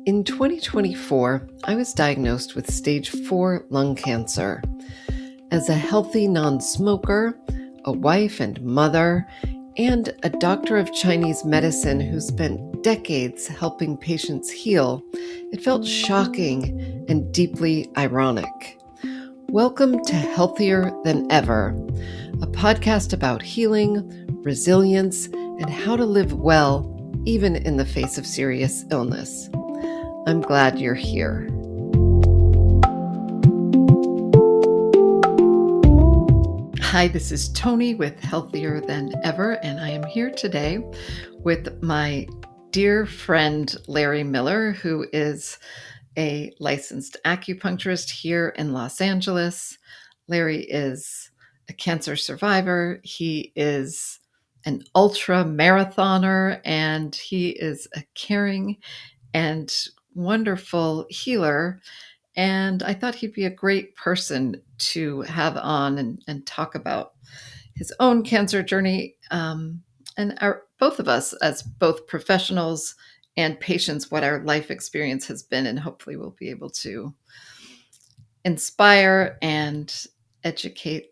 In 2024, I was diagnosed with stage 4 lung cancer. As a healthy non-smoker, a wife and mother, and a doctor of Chinese medicine who spent decades helping patients heal, it felt shocking and deeply ironic. Welcome to Healthier Than Ever, a podcast about healing, resilience, and how to live well even in the face of serious illness. I'm glad you're here. Hi, this is Toni with Healthier Than Ever, and I am here today with my dear friend Larry Miller, who is a licensed acupuncturist here in Los Angeles. Larry is a cancer survivor. He is an ultra marathoner, and he is a caring and wonderful healer. And I thought he'd be a great person to have on and talk about his own cancer journey, and both of us as both professionals and patients, what our life experience has been, and hopefully we'll be able to inspire and educate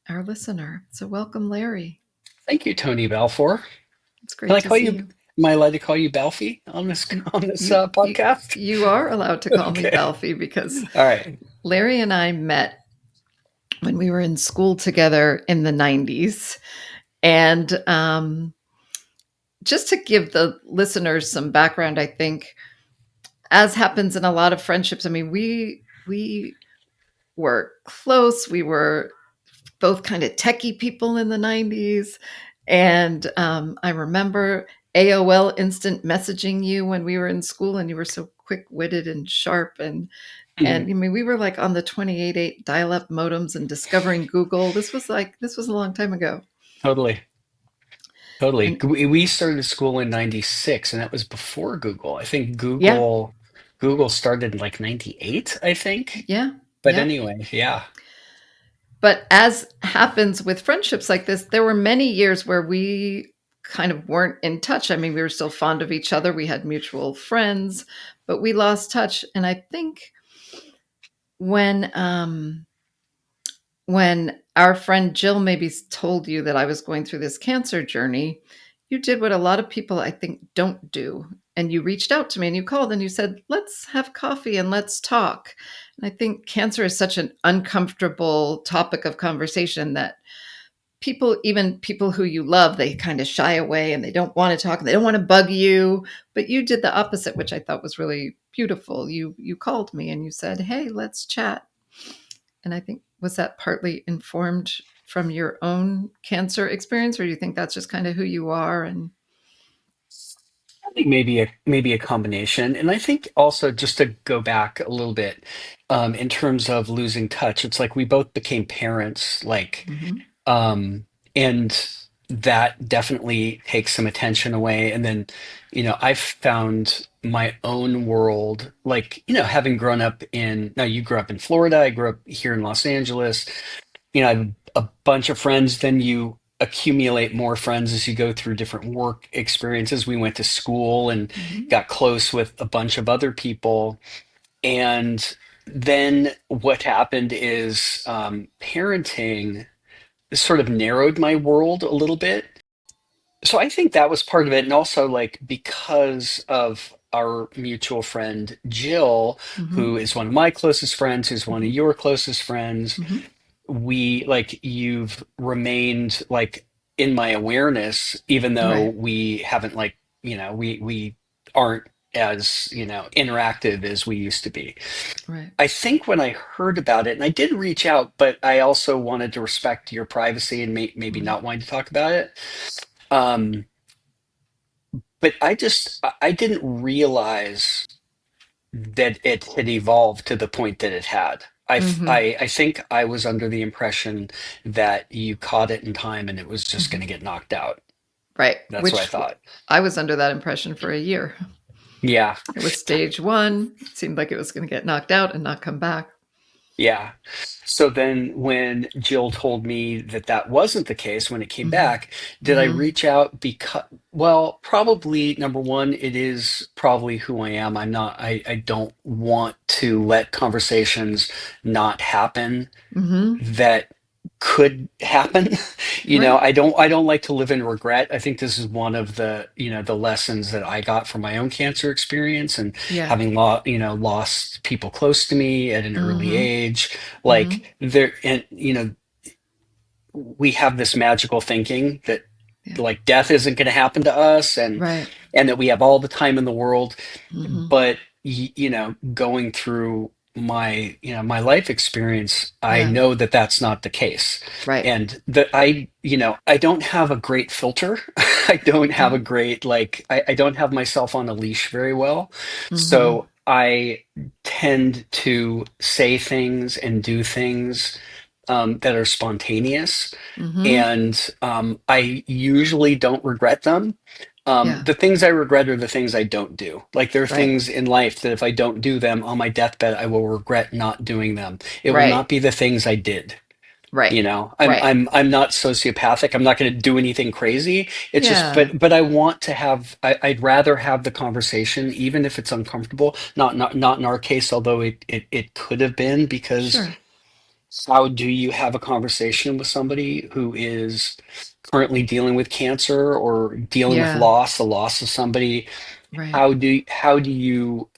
our listener. So welcome, Larry. Thank you, Tony Balfour. It's Can great I to call see you? you. Am I allowed to call you Balfi on this You, you, podcast? you are allowed to call me Okay. Balfi because All right. Larry and I met when we were in school together in the 90s. And just to give the listeners some background, I think, as happens in a lot of friendships, I mean, we were close. We were both kind of techie people in the 90s. And I remember AOL instant messaging you when we were in school, and you were so quick-witted and sharp. And I mean, we were like on the 28.8 dial-up modems and discovering Google. This was a long time ago. Totally. Totally. And We started school in 96, and that was before Google. I think yeah, Google started in like 98, I think. yeah, But yeah. anyway, yeah. But as happens with friendships like this, there were many years where we kind of weren't in touch. I mean, we were still fond of each other. We had mutual friends, but we lost touch. And I think when when our friend Jill maybe told you that I was going through this cancer journey, you did what a lot of people I think don't do. And you reached out to me and you called and you said, let's have coffee and let's talk. And I think cancer is such an uncomfortable topic of conversation that people, even people who you love, they kind of shy away and they don't want to talk and they don't want to bug you. But you did the opposite, which I thought was really beautiful. You called me and you said, hey, let's chat. And I think, was that partly informed from your own cancer experience, or do you think that's just kind of who you are? And I think maybe a combination. And I think also just to go back a little bit, in terms of losing touch, it's like we both became parents, like mm-hmm. and that definitely takes some attention away. And then, I've found my own world, like, having grown up now you grew up in Florida, I grew up here in Los Angeles, I have a bunch of friends, then you accumulate more friends as you go through different work experiences. We went to school and Mm-hmm. got close with a bunch of other people. And then what happened is parenting sort of narrowed my world a little bit. So I think that was part of it. And also, like, because of our mutual friend, Jill, Mm-hmm. who is one of my closest friends, who's one of your closest friends, Mm-hmm. you've remained like in my awareness, even though Right. we haven't like, we aren't as, interactive as we used to be. Right. I think when I heard about it, and I did reach out, but I also wanted to respect your privacy and maybe Mm-hmm. not wanting to talk about it. Um, but I didn't realize that it had evolved to the point that it had. Mm-hmm. I think I was under the impression that you caught it in time and it was just Mm-hmm. going to get knocked out. Right. That's what I Which thought. I was under that impression for a year. Yeah. It was stage 1. It seemed like it was going to get knocked out and not come back. Yeah. So then when Jill told me that that wasn't the case when it came Mhm. back, did I Mhm. reach out because, well, probably number one, it is probably who I am. I don't want to let conversations not happen Mhm. that could happen. Right. I don't like to live in regret. I think this is one of the, the lessons that I got from my own cancer experience and Yeah. having lost people close to me at an early Mhm. age. Mhm. Like there, and we have this magical thinking that Yeah. like death isn't going to happen to us, Right. and that we have all the time in the world. Mhm. But going through my life experience, I Yeah. know that that's not the case, Right. and that I don't have a great filter. I don't have a Mhm. great, like, I don't have myself on a leash very well, Mhm. so I tend to say things and do things that are spontaneous, Mhm. and I usually don't regret them. Yeah. The things I regret are the things I don't do. Like there are Right. things in life that if I don't do them on my deathbed, I will regret not doing them. It will Right. not be the things I did. Right. I'm Right. I'm not sociopathic. I'm not going to do anything crazy. It's just, Yeah. but I want to have. I'd rather have the conversation, even if it's uncomfortable. Not in our case, although it could have been, because Sure. how do you have a conversation with somebody who is currently dealing with cancer or dealing with Yeah. loss, the loss of somebody? Right. How do you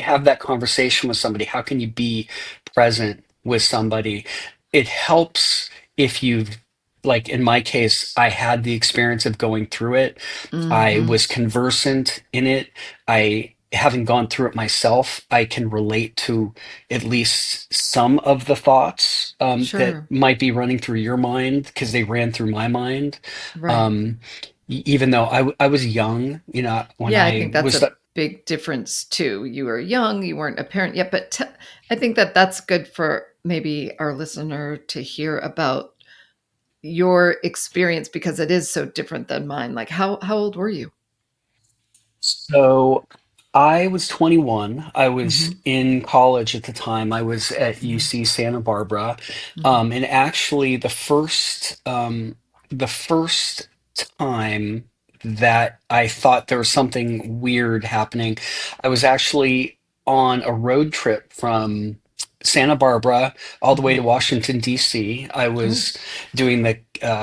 have that conversation with somebody? How can you be present with somebody? It helps if you've, like in my case, I had the experience of going through it. I Mhm. was conversant in it. I, having gone through it myself, I can relate to at least some of the thoughts that Sure. might be running through your mind because they ran through my mind. Right. Um, Even though I was young, when Yeah, I I think that's was a big difference too. You were young, you weren't a parent yet, but I think that that's good for maybe our listener to hear about your experience because it is so different than mine. Like how old were you? So I was 21. I was Mhm. in college at the time. I was at Mhm. UC Santa Barbara. Mhm. And actually the first time that I thought there was something weird happening, I was actually on a road trip from Santa Barbara all the way to Mhm. Washington, D.C. I Oh, was doing the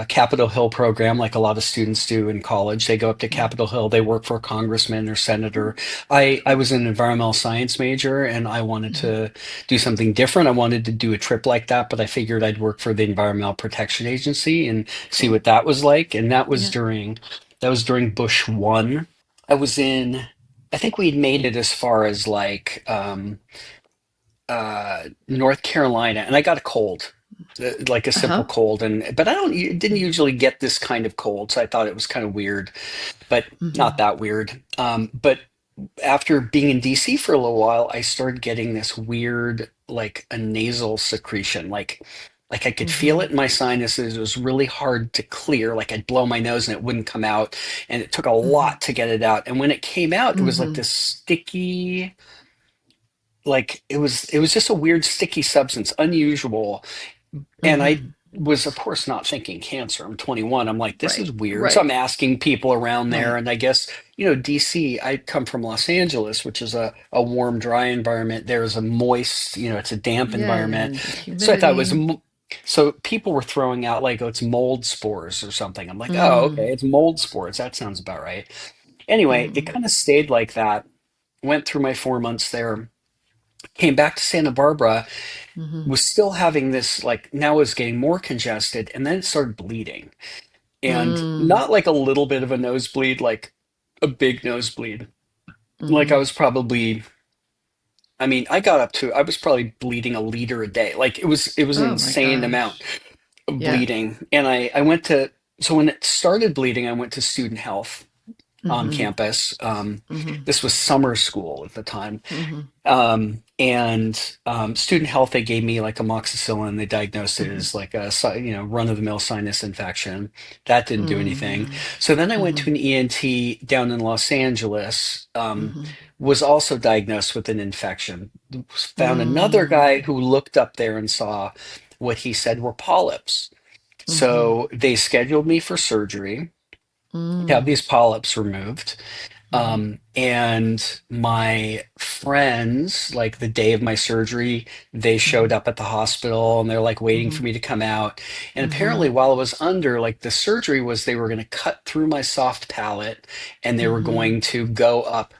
Capitol Hill program, like a lot of students do in college. They go up to yeah. Capitol Hill, they work for a congressman or senator. Oh, I cool. was an environmental science major and I wanted Mhm. to do something different. I wanted to do a trip like that, but I figured I'd work for the Environmental Protection Agency and see Cool. what that was like. And Yeah. that was during Bush one. I was in, I think we'd made it as far as like North Carolina, and I got a cold, like a simple Uh-huh. cold, and but I don't didn't Mhm. usually get this kind of cold, so I thought it was kind of weird, but not Mhm. that weird. But after being in DC for a little while, I started getting this weird, like a nasal secretion, like I could feel Mhm. it in my sinuses. It was really hard to clear. Like I'd blow my nose and it wouldn't come out, and it took a Mhm. lot to get it out. And when it came out, it was like Mhm. this sticky, like it was just a weird sticky substance, unusual. And I Mhm. was, of course, not thinking cancer. I'm 21. I'm like, this Right. is weird. So Right. I'm asking people around there. Right. And I guess, DC, I come from Los Angeles, which is a warm, dry environment. There's a moist, it's a damp Yeah, environment. and So I thought it was, humidity. so people were throwing out like, oh, it's mold spores or something. I'm like, oh, Mm. okay, it's mold spores. That sounds about right. Anyway, it Mhm. kind of stayed like that. Went through my 4 months there, came back to Santa Barbara, Mhm. was still having this, like, now it was getting more congested, and then it started bleeding, and Mm. not like a little bit of a nosebleed, like a big nosebleed. Like I Mhm. was probably, I mean, I was probably bleeding a liter a day. Like it was an Oh my insane amount gosh. of Yeah. bleeding. And I went to, so when it started bleeding, I went to student health, on Mhm. campus. Mhm. This was summer school at the time. Mhm. And student health, they gave me like amoxicillin. They diagnosed it Mhm. as like a run-of-the-mill sinus infection. That didn't do anything. Mhm. So then I went to Mhm. an ENT down in Los Angeles. Mhm. Was also diagnosed with an infection. Found another guy Mhm. who looked up there and saw what he said were polyps. Mhm. So they scheduled me for surgery to have Mm. these polyps removed. Mhm. And my friends, like the day of my surgery, they showed Mhm. up at the hospital and they're like waiting for Mhm. me to come out. And apparently, Mhm. while I was under, like the surgery was they were going to cut through my soft palate and they were Mhm. going to go up,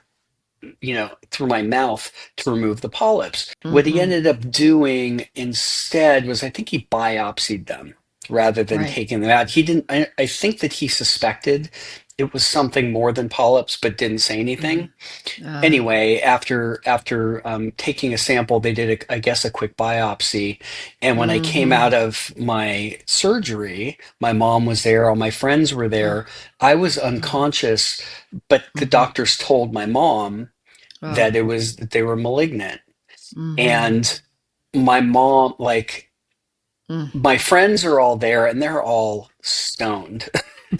through my mouth to remove the polyps. What he Mhm. ended up doing instead was I think he biopsied them rather than Right. taking them out. He didn't, I think that he suspected it was something more than polyps, but didn't say Mhm. anything. Ah. Anyway, after taking a sample, they did, I guess, a quick biopsy. And when I came out Mhm. of my surgery, my mom was there, all my friends were Oh. there. I was Mhm. unconscious, but the Mhm. doctors told my mom Oh. that they were malignant. Mhm. And my mom, like, Mm. my friends are all there and they're all stoned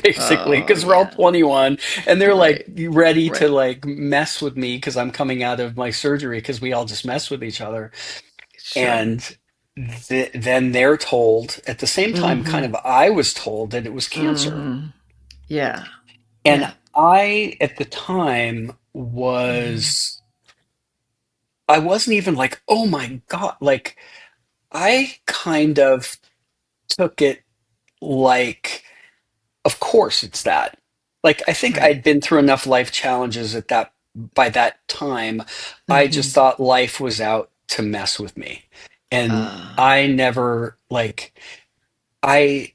basically Oh, because we're all yeah. 21, and they're like Right. ready to Right. like mess with me because I'm coming out of my surgery because we all just mess with each other. Sure. And then they're told at the same time, kind Mhm. of, I was told that it was cancer. Mhm. Yeah. And Yeah. I at the time Mhm. I wasn't even like, oh my God, like I kind of took it like, of course it's that. Like, I think Right. I'd been through enough life challenges at that by that time. I just Mhm. thought life was out to mess with me. And Ah. I never like I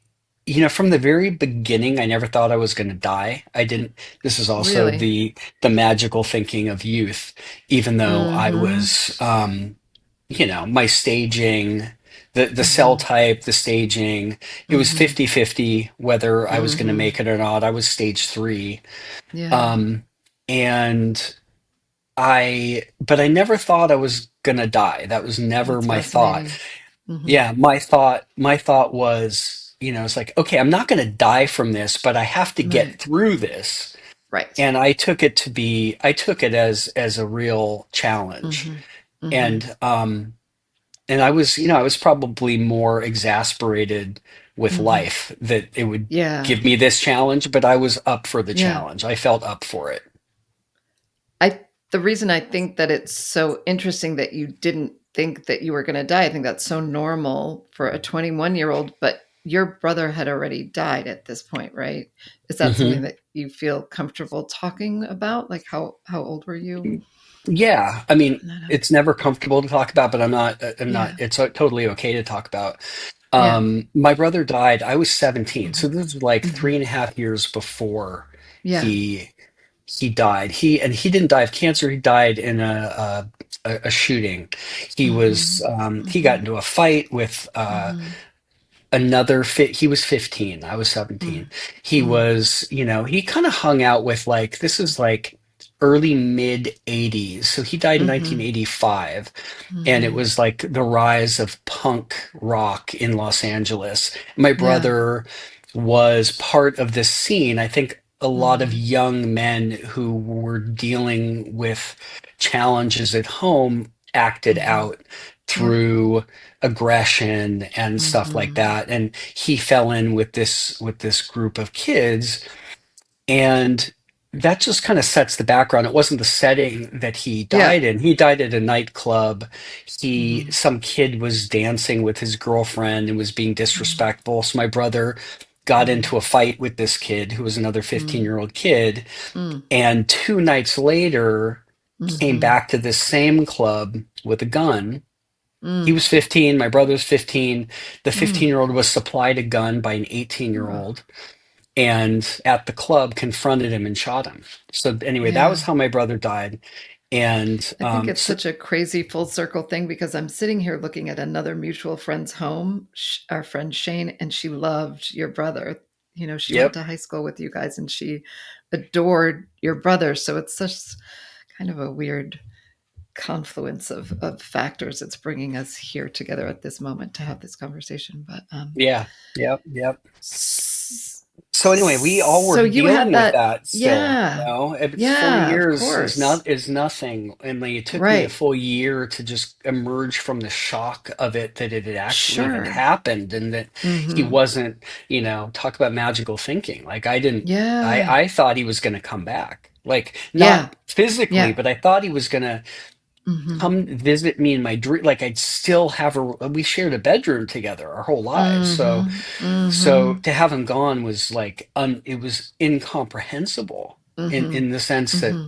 from the very beginning I never thought I was going to die. I didn't This is also Really? the magical thinking of youth, even though I Mhm. was my staging, the cell Mhm. type, the staging, it was Mhm. 50-50 whether I was going to Mhm. make it or not. I was stage 3. Yeah. Um, and but I never thought I was going to die. That was never That's my thought. fascinating. Mhm. Yeah, my thought was, it's like, okay, I'm not going to die from this, but I have to get Right. through this. Right. And I took it as a real challenge. Mhm. Mhm. And I was probably more exasperated with Mhm. life that it would Yeah. give me this challenge, but I was up for the Yeah. challenge. I felt up for it. I the reason I think that it's so interesting that you didn't think that you were gonna die, I think that's so normal for a 21-year-old, but your brother had already died at this point, right? Is that something Hmm. that you feel comfortable talking about? Like, how old were you Yeah, I mean, when that happened? it's never comfortable to talk about, but I'm not, Yeah. it's totally okay to talk about. Yeah. My brother died, I was 17. So Mhm. this was like Mhm. 3.5 years before Yeah. he he died. He didn't die of cancer. He died in a shooting. Mhm. He got Mhm. into a fight with Mhm. he was 15, I was Mm. 17. He Mm. was, he kind of hung out with, like, this is like early mid 80s. So he died in Mhm. 1985, and it Mhm. was like the rise of punk rock in Los Angeles. My Yeah. brother was part of this scene. I think a lot of Mhm. young men who were dealing with challenges at home acted Mhm. out Yeah. through aggression and stuff like Mhm. that. And he fell in with this group of kids, and that just kind of sets the background. It wasn't the setting that he Yeah. died in. He died at a nightclub. Mhm. Some kid was dancing with his girlfriend and was being Mhm. disrespectful. So my brother got Mhm. into a fight with this kid who was another 15-year-old Mm. year old kid. Mm. And 2 nights later, came Mhm. back to this same club with a gun. He Mm. was 15, my brother's 15. The Mm. 15-year-old was supplied a gun by an 18-year-old, and at the club confronted him and shot him. So anyway, that was Yeah. how my brother died. And I think it's such a crazy full circle thing because I'm sitting here looking at another mutual friend's home, our friend Shane, and she loved your brother. She went Yep. to high school with you guys and she adored your brother. So it's such kind of a weird confluence of factors that's bringing us here together at this moment to have this conversation. But Yeah. Yep. Yep. s- So anyway, we all were so you dealing had with that, that still, yeah, It's four yeah, of years course, is nothing. And like, it took me a right, full year to just emerge from the shock of it, that it had actually had sure, happened, and that he mm-hmm, wasn't, talk about magical thinking. Like yeah, I thought he was going to come back. Like yeah, not physically, yeah, but I thought he was going to mm-hmm, come visit me in my dream. Like I'd still have we shared a bedroom together our whole lives. So mm-hmm, mm-hmm, so to have him gone was like it was incomprehensible mm-hmm, in the sense that mm-hmm,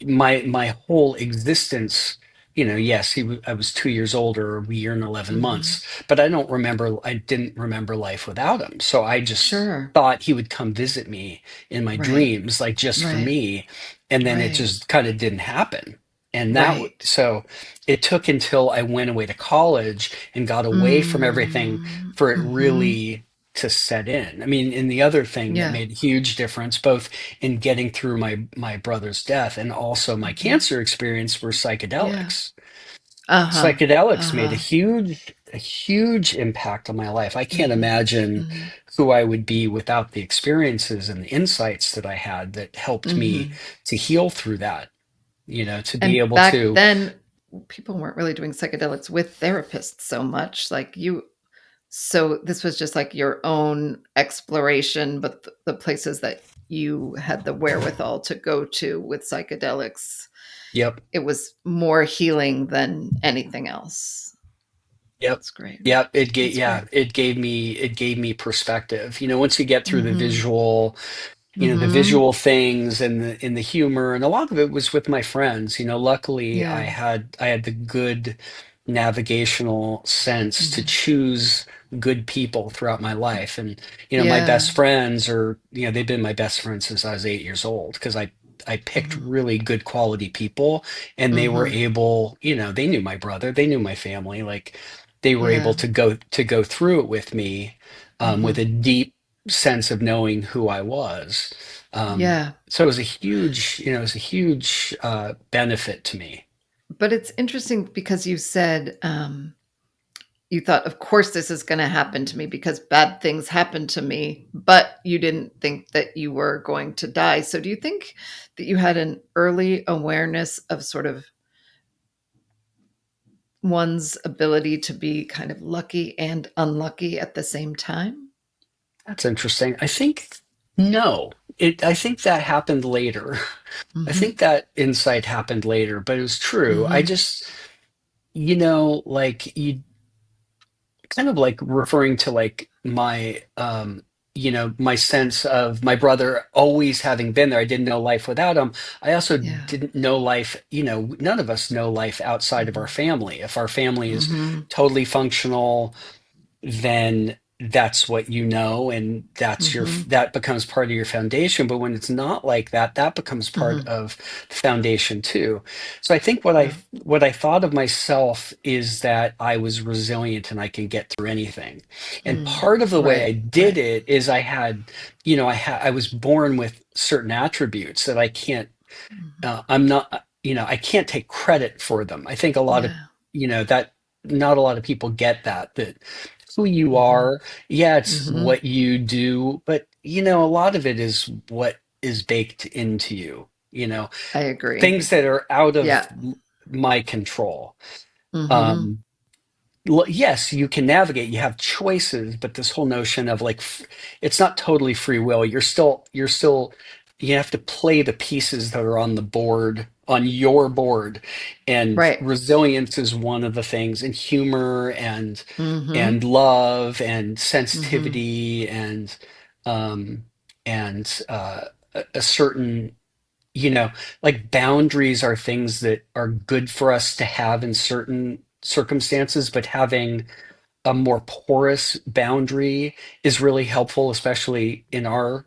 my whole existence, yes, I was 2 years older, a year and 11 mm-hmm. months, but I didn't remember life without him. So I just Sure, thought he would come visit me in my right, dreams, like just for right, me. And then it right, just kind of didn't happen. And right, so it took until I went away to college and got away from everything mm, for it mm-hmm, really to set in. I mean, and the other thing that yeah, made a huge difference, both in getting through my brother's death and also my mm-hmm, cancer experience, were yeah, psychedelics. uh-huh, Psychedelics made uh-huh, a huge impact on my life. I can't mm-hmm, imagine mm-hmm, who I would be without the experiences and the insights that I had that helped me mm-hmm. to heal through that, to be And able back to. then, people weren't really doing psychedelics with therapists so much. Like you, so this was just like your own exploration, but the places that you had the wherewithal to go to with psychedelics, Yep. it was more healing than anything else. Yep. That's great. Yep. That's great. It gave me perspective. Once you get through Mhm. the Mhm. visual things and the humor, and a lot of it was with my friends. Luckily Yeah. I had the good navigational sense to Mhm. choose good people throughout my life. And my Yeah. best friends are, they've been my best friends since I was 8 years old, because I picked Mhm. really good quality people, and they were Mhm. able, they knew my brother, they knew my family, like they were able Yeah. to go through it with me, with Mhm. a deep sense of knowing who I was. Yeah. So it was a huge benefit to me. But it's interesting because you said, you thought, "Of course, this is gonna happen to me because bad things happen to me," but you didn't think that you were going to die. So do you think that you had an early awareness of sort of one's ability to be kind of lucky and unlucky at the same time? That's interesting. I think no. I think that happened later. I Mhm. think that insight happened later, but it was true. I Mhm. just, like you kind of like referring to like my sense of my brother always having been there. I didn't know life without him. I also Yeah. didn't know life, none of us know life outside of our Mhm. family. If our family is Mhm. totally functional, then that's what and Mhm. that becomes part of your foundation. But when it's not like that, that becomes part Mhm. of the foundation too. So I think Yeah. what I thought of myself is that I was resilient and I can get through anything. And Mm. part of the way I Right. did Right. it is I was born with certain attributes that I can't Mhm. I'm not, I can't take credit for them. I think a lot of, Yeah. that not a lot of people get that who you Mhm. are, yeah, it's Mhm. what you do, but a lot of it is what is baked into you, I agree. things that are out of Yeah. my control. Mhm. Um, yes, you can navigate, you have choices, but this whole notion of like it's not totally free will. You have to play the pieces that are on the board, on your board. And Right. resilience is one of the things, and humor and Mhm. love and Mhm. sensitivity um a certain, you know, like boundaries are things that are good for us to have in certain circumstances, but having a more porous boundary is really helpful, especially in our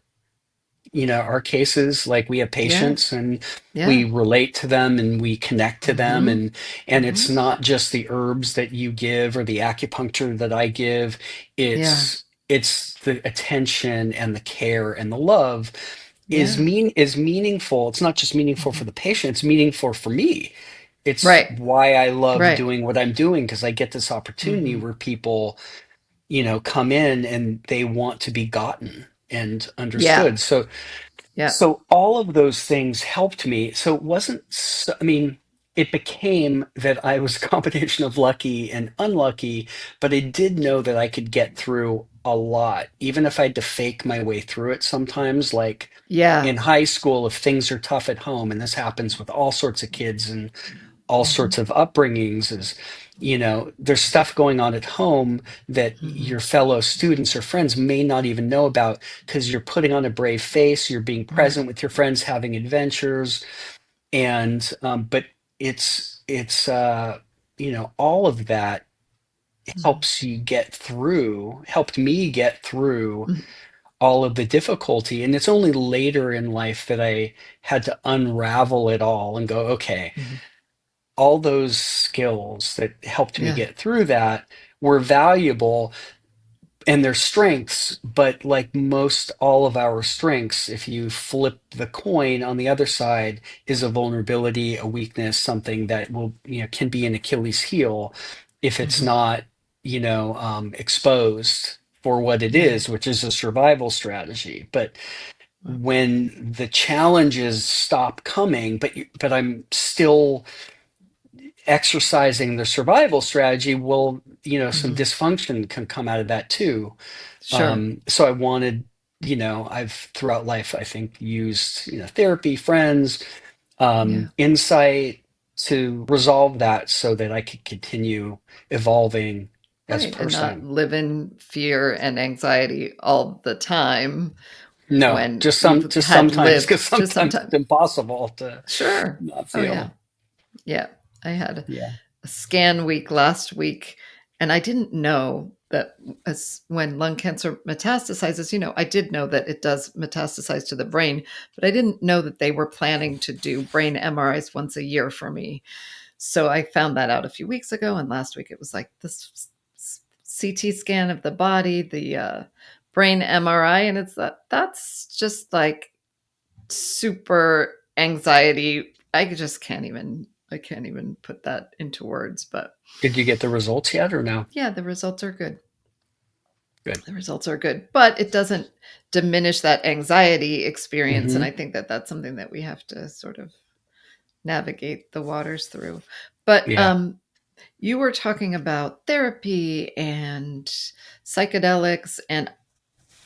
cases. Like we have Yeah. patients and we Yeah. relate to them and we connect to them, Mhm. and it's Mhm. not just the herbs that you give or the acupuncture that I give. Yeah. it's the attention and the care and the love Yeah. is meaningful. It's not just meaningful for Mhm. the patient, it's meaningful for me. It's Right. why I love Right. doing what I'm doing, because I get this opportunity Mhm. where people, come in and they want to be gotten and Yeah. understood. So Yeah. all of those things helped me. So it wasn't, I mean, it became that I was a combination of lucky and unlucky, but I did know that I could get through a lot, even if I had to fake my way through it sometimes. Like Yeah. in high school, if things are tough at home, and this happens with all sorts of kids and all Mhm. sorts of upbringings, is there's stuff going on at home that Mhm. your fellow students or friends may not even know about, because you're putting on a brave face, you're being Right. present with your friends, having adventures. And but it's all of that Mhm. helped me get through Mhm. all of the difficulty. And it's only later in life that I had to unravel it all and go, okay, Mhm. all those skills that helped me Yeah. get through that were valuable, and their strengths, but like most all of our strengths, if you flip the coin, on the other side is a vulnerability, a weakness, something that will, can be an Achilles heel if it's Mhm. not, exposed for what it Yeah. is, which is a survival strategy. But Wow. when the challenges stop coming, but I'm still exercising the survival strategy, well, some Mhm. dysfunction can come out of that too. Sure. So I wanted, I've throughout life, I think, used, therapy, friends, Yeah. insight to resolve that so that I could continue evolving as a Right, and not person. live in fear and anxiety all the time No, when just you've just had sometimes, lived because just sometimes it's sometime. impossible to Sure. not Oh, yeah. feel. Yeah. I had Yeah. a scan week last week, and I didn't know that as when lung cancer metastasizes, I did know that it does metastasize to the brain, but I didn't know that they were planning to do brain MRIs once a year for me. So I found that out a few weeks ago, and last week it was like this CT scan of the body, the brain MRI, and it's that's just like super anxiety. I can't even put that into words, but Did you get the results yet or no? yeah, the results are good. Good. The results are good, but it doesn't diminish that anxiety experience, and Hmm. I think that that's something that we have to sort of navigate the waters through. But Yeah. you were talking about therapy and psychedelics, and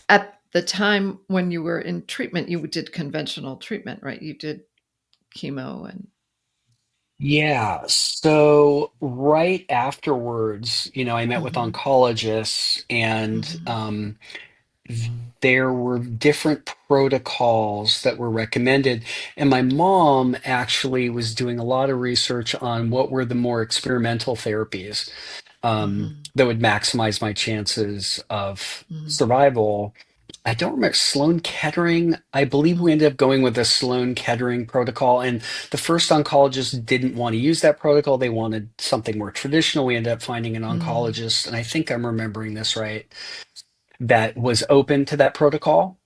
at the time when you were in treatment, you did conventional treatment, right? You did chemo and Yeah. So right afterwards, I met with mhm, oncologists, and mhm, there were different protocols that were recommended. And my mom actually was doing a lot of research on what were the more experimental therapies, mhm, that would maximize my chances of mhm, survival. I don't remember, Sloan Kettering. I believe we mhm, ended up going with the Sloan Kettering protocol. And the first oncologist didn't want to use that protocol. They wanted something more traditional. We ended up finding an mhm. oncologist, and I think I'm remembering this right, that was open to that protocol.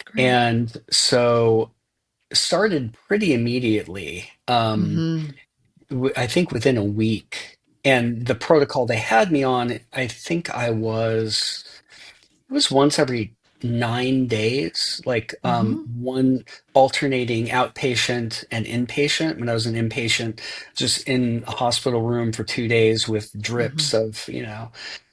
Great. And so started pretty immediately. Mhm, I think within a week. And the protocol they had me on, I think it was once every 9 days, like mhm, one alternating outpatient and inpatient. When I was an inpatient, just in a hospital room for 2 days with mhm. drips of,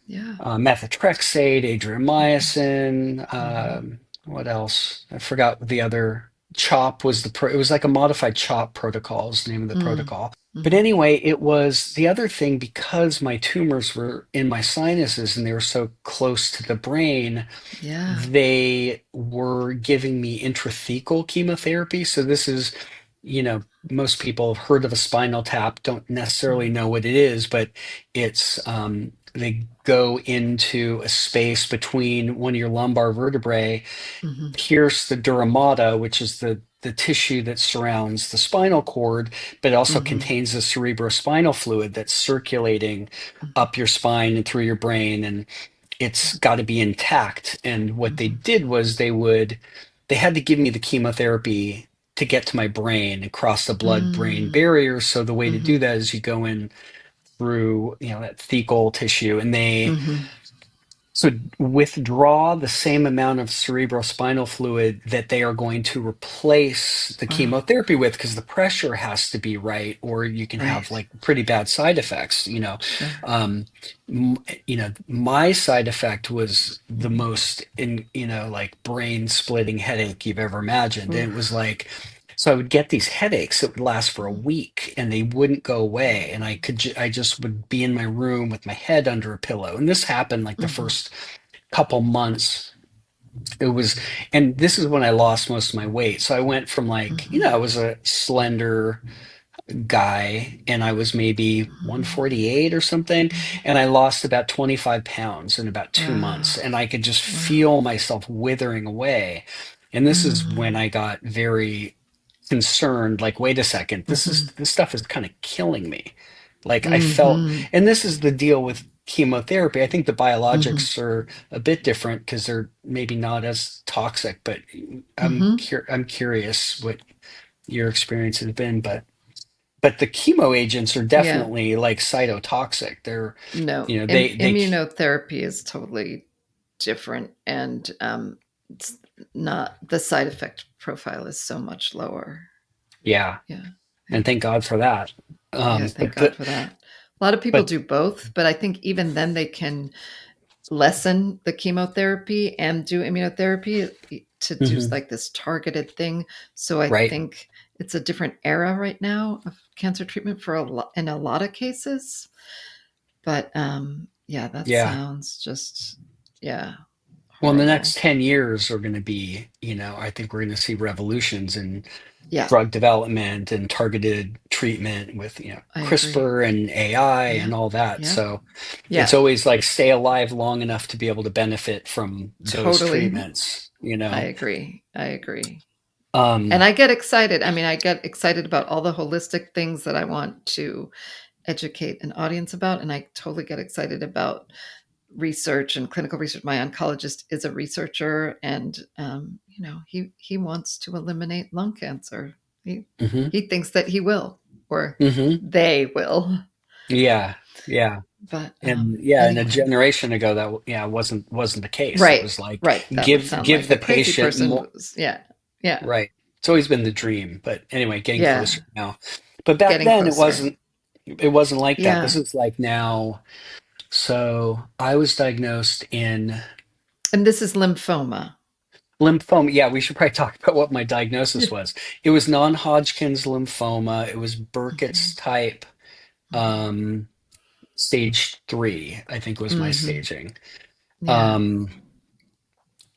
Yeah. methotrexate, Mhm, adriamycin. mhm, What else? I forgot the other. CHOP was it was like a modified CHOP protocol is the name of the mm, protocol. But mhm. anyway, it was the other thing, because my tumors were in my sinuses and they were so close to the brain, Yeah. they were giving me intrathecal chemotherapy. So this is, most people have heard of a spinal tap, don't necessarily Mhm, know what it is, but it's they go into a space between one of your lumbar vertebrae, mhm, pierce the dura mater, which is the tissue that surrounds the spinal cord, but it also mhm, contains the cerebrospinal fluid that's circulating mhm, up your spine and through your brain. it's got to be intact. And what they Mhm. did was they had to give me the chemotherapy to get to my brain and cross the blood-brain Mm. barrier. So the way to do Mhm. that is you go in through, that thecal tissue, and they Mhm. so withdraw the same amount of cerebrospinal fluid that they are going to replace the Wow. chemotherapy with, because the pressure has to be right, or you can have Right. like pretty bad side effects. Sure. Um, my side effect was the most like brain splitting headache you've ever imagined. And it was Oof. like, so I would get these headaches that would last for a week and they wouldn't go away. And I just would be in my room with my head under a pillow. And this happened like the Mhm. first couple months. It was, and this is when I lost most of my weight. So I went from like, I Mhm. was a slender guy and I was maybe Mhm. 148 or something. Mhm. And I lost about 25 pounds in about 2 months. Wow. And I could just Wow. feel myself withering away. And this is when Mm. I got very concerned, like, wait a second, Mhm. this stuff is kind of killing me. Like I felt, Mhm. and this is the deal with chemotherapy. I think the Mhm. biologics are a bit different because they're maybe not as toxic, but Mhm. I'm curious what your experience has been, but the chemo agents are Yeah. definitely like cytotoxic. They're, No. they Immunotherapy is totally different, and it's not the side effect profile is so much lower. yeah, Yeah. and Yeah. thank God for that. Yeah. Thank But God for that. A lot of people but do both, but I think even then they can lessen the chemotherapy and do immunotherapy to do mhm, like this targeted thing. So I right, think it's a different era right now of cancer treatment for in a lot of cases. But yeah, that yeah. sounds just yeah Well, in the next horrible. 10 years are going to be, I think we're going to see revolutions in Yeah, drug development and targeted treatment with, I agree. CRISPR and AI Yeah, and all that. yeah, So it's yeah. always like stay alive long enough to be able to benefit from those Totally, treatments. I agree. I agree. And Um, I get excited. I mean, I get excited about all the holistic things that I want to educate an audience about, and I totally get excited about research and clinical research. My oncologist is a researcher, and he wants to eliminate lung cancer. He mhm, he thinks that he will, or mhm. they will. Yeah, yeah. But And yeah, and a anyway, generation ago that wasn't the case. It right, was like right. That would sound give like a the crazy patient person. more. Was yeah, yeah, Right. It's always been the dream, but anyway, getting yeah. closer now. But back Getting then closer. it wasn't like that. This Yeah, is like now. So I was diagnosed in and this is lymphoma. lymphoma. Yeah, we should probably talk about what my diagnosis Yeah. was. It was non-Hodgkin's lymphoma. It was Burkitt's Mhm, type, mhm, um, stage 3, I think was my mhm. staging. Yeah. Um,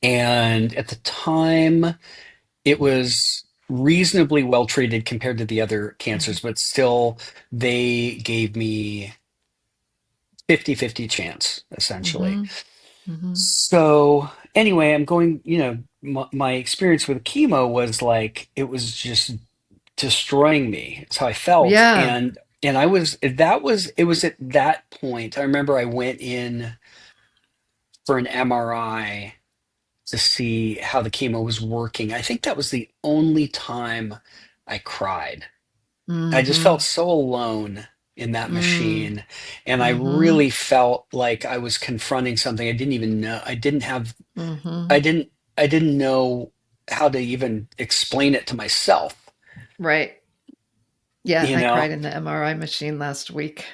and at the time, it was reasonably well treated compared to the other Mhm, cancers, but still, they gave me 50-50 chance, essentially. mhm, mhm. So anyway, I'm going, my experience with chemo was like it was just destroying me. It's how I felt. Yeah. And it was at that point. I remember I went in for an MRI to see how the chemo was working. I think that was the only time I cried. I just felt Mhm. so alone in that Mm. machine. And I Mhm. really felt like I was confronting something I didn't even know. I Mhm. didn't, I didn't know how to even explain it to myself, Right. Yeah, you I know? cried in the MRI machine last week.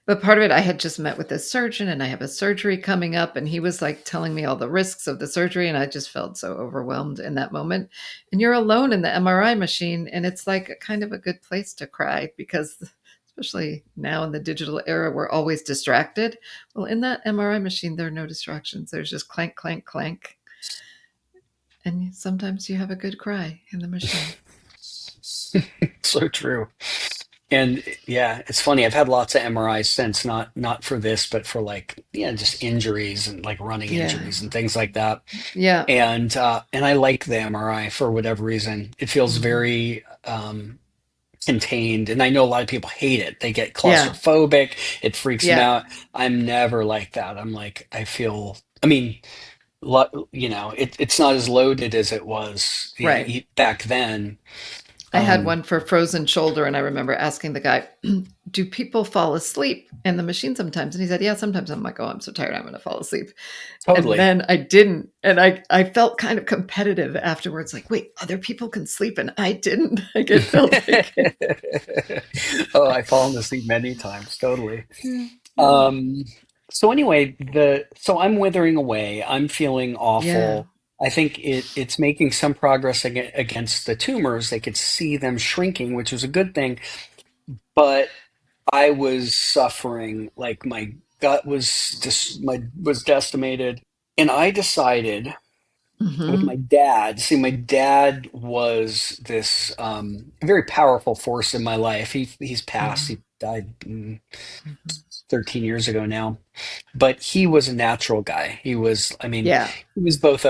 But part of it, I had just met with a surgeon and I have a surgery coming up, and he was like telling me all the risks of the surgery. And I just felt so overwhelmed in that moment. And you're alone in the MRI machine, and it's like a kind of a good place to cry because, especially now in the digital era, we're always distracted. Well, in that MRI machine, there are no distractions. There's just clank, clank, clank. And sometimes you have a good cry in the machine. So true. And yeah, it's funny. I've had lots of MRIs since, not for this, but for like, just injuries and like running Yeah. injuries and things like that. Yeah. And I like the MRI for whatever reason. It feels Mhm. very contained. And I know a lot of people hate it. They get Yeah. claustrophobic. It freaks them Yeah. out. I'm never like that. I'm like, I feel, I mean, it's not as loaded as it was Right. back then. I had Um, one for frozen shoulder, and I remember asking the guy, "Do people fall asleep in the machine sometimes?" And he said, "Yeah, sometimes." I'm like, "Oh, I'm so tired, I'm going to fall asleep." And totally. then I didn't, and I felt kind of competitive afterwards. Like, wait, other people can sleep, and I didn't. Like, it felt like, Oh, I've fallen asleep many times. Totally. yeah, yeah, Um, so anyway, so I'm withering away. I'm feeling yeah. awful. I think it's making some progress against the tumors. They could see them shrinking, which was a good thing. But I was suffering, like my gut was was decimated, and I decided with my Hmm. dad. See, my dad was this very powerful force in my life. He's passed. Hmm. He died Hmm. 13 years ago now, but he was a natural guy. I mean, Yeah. he was both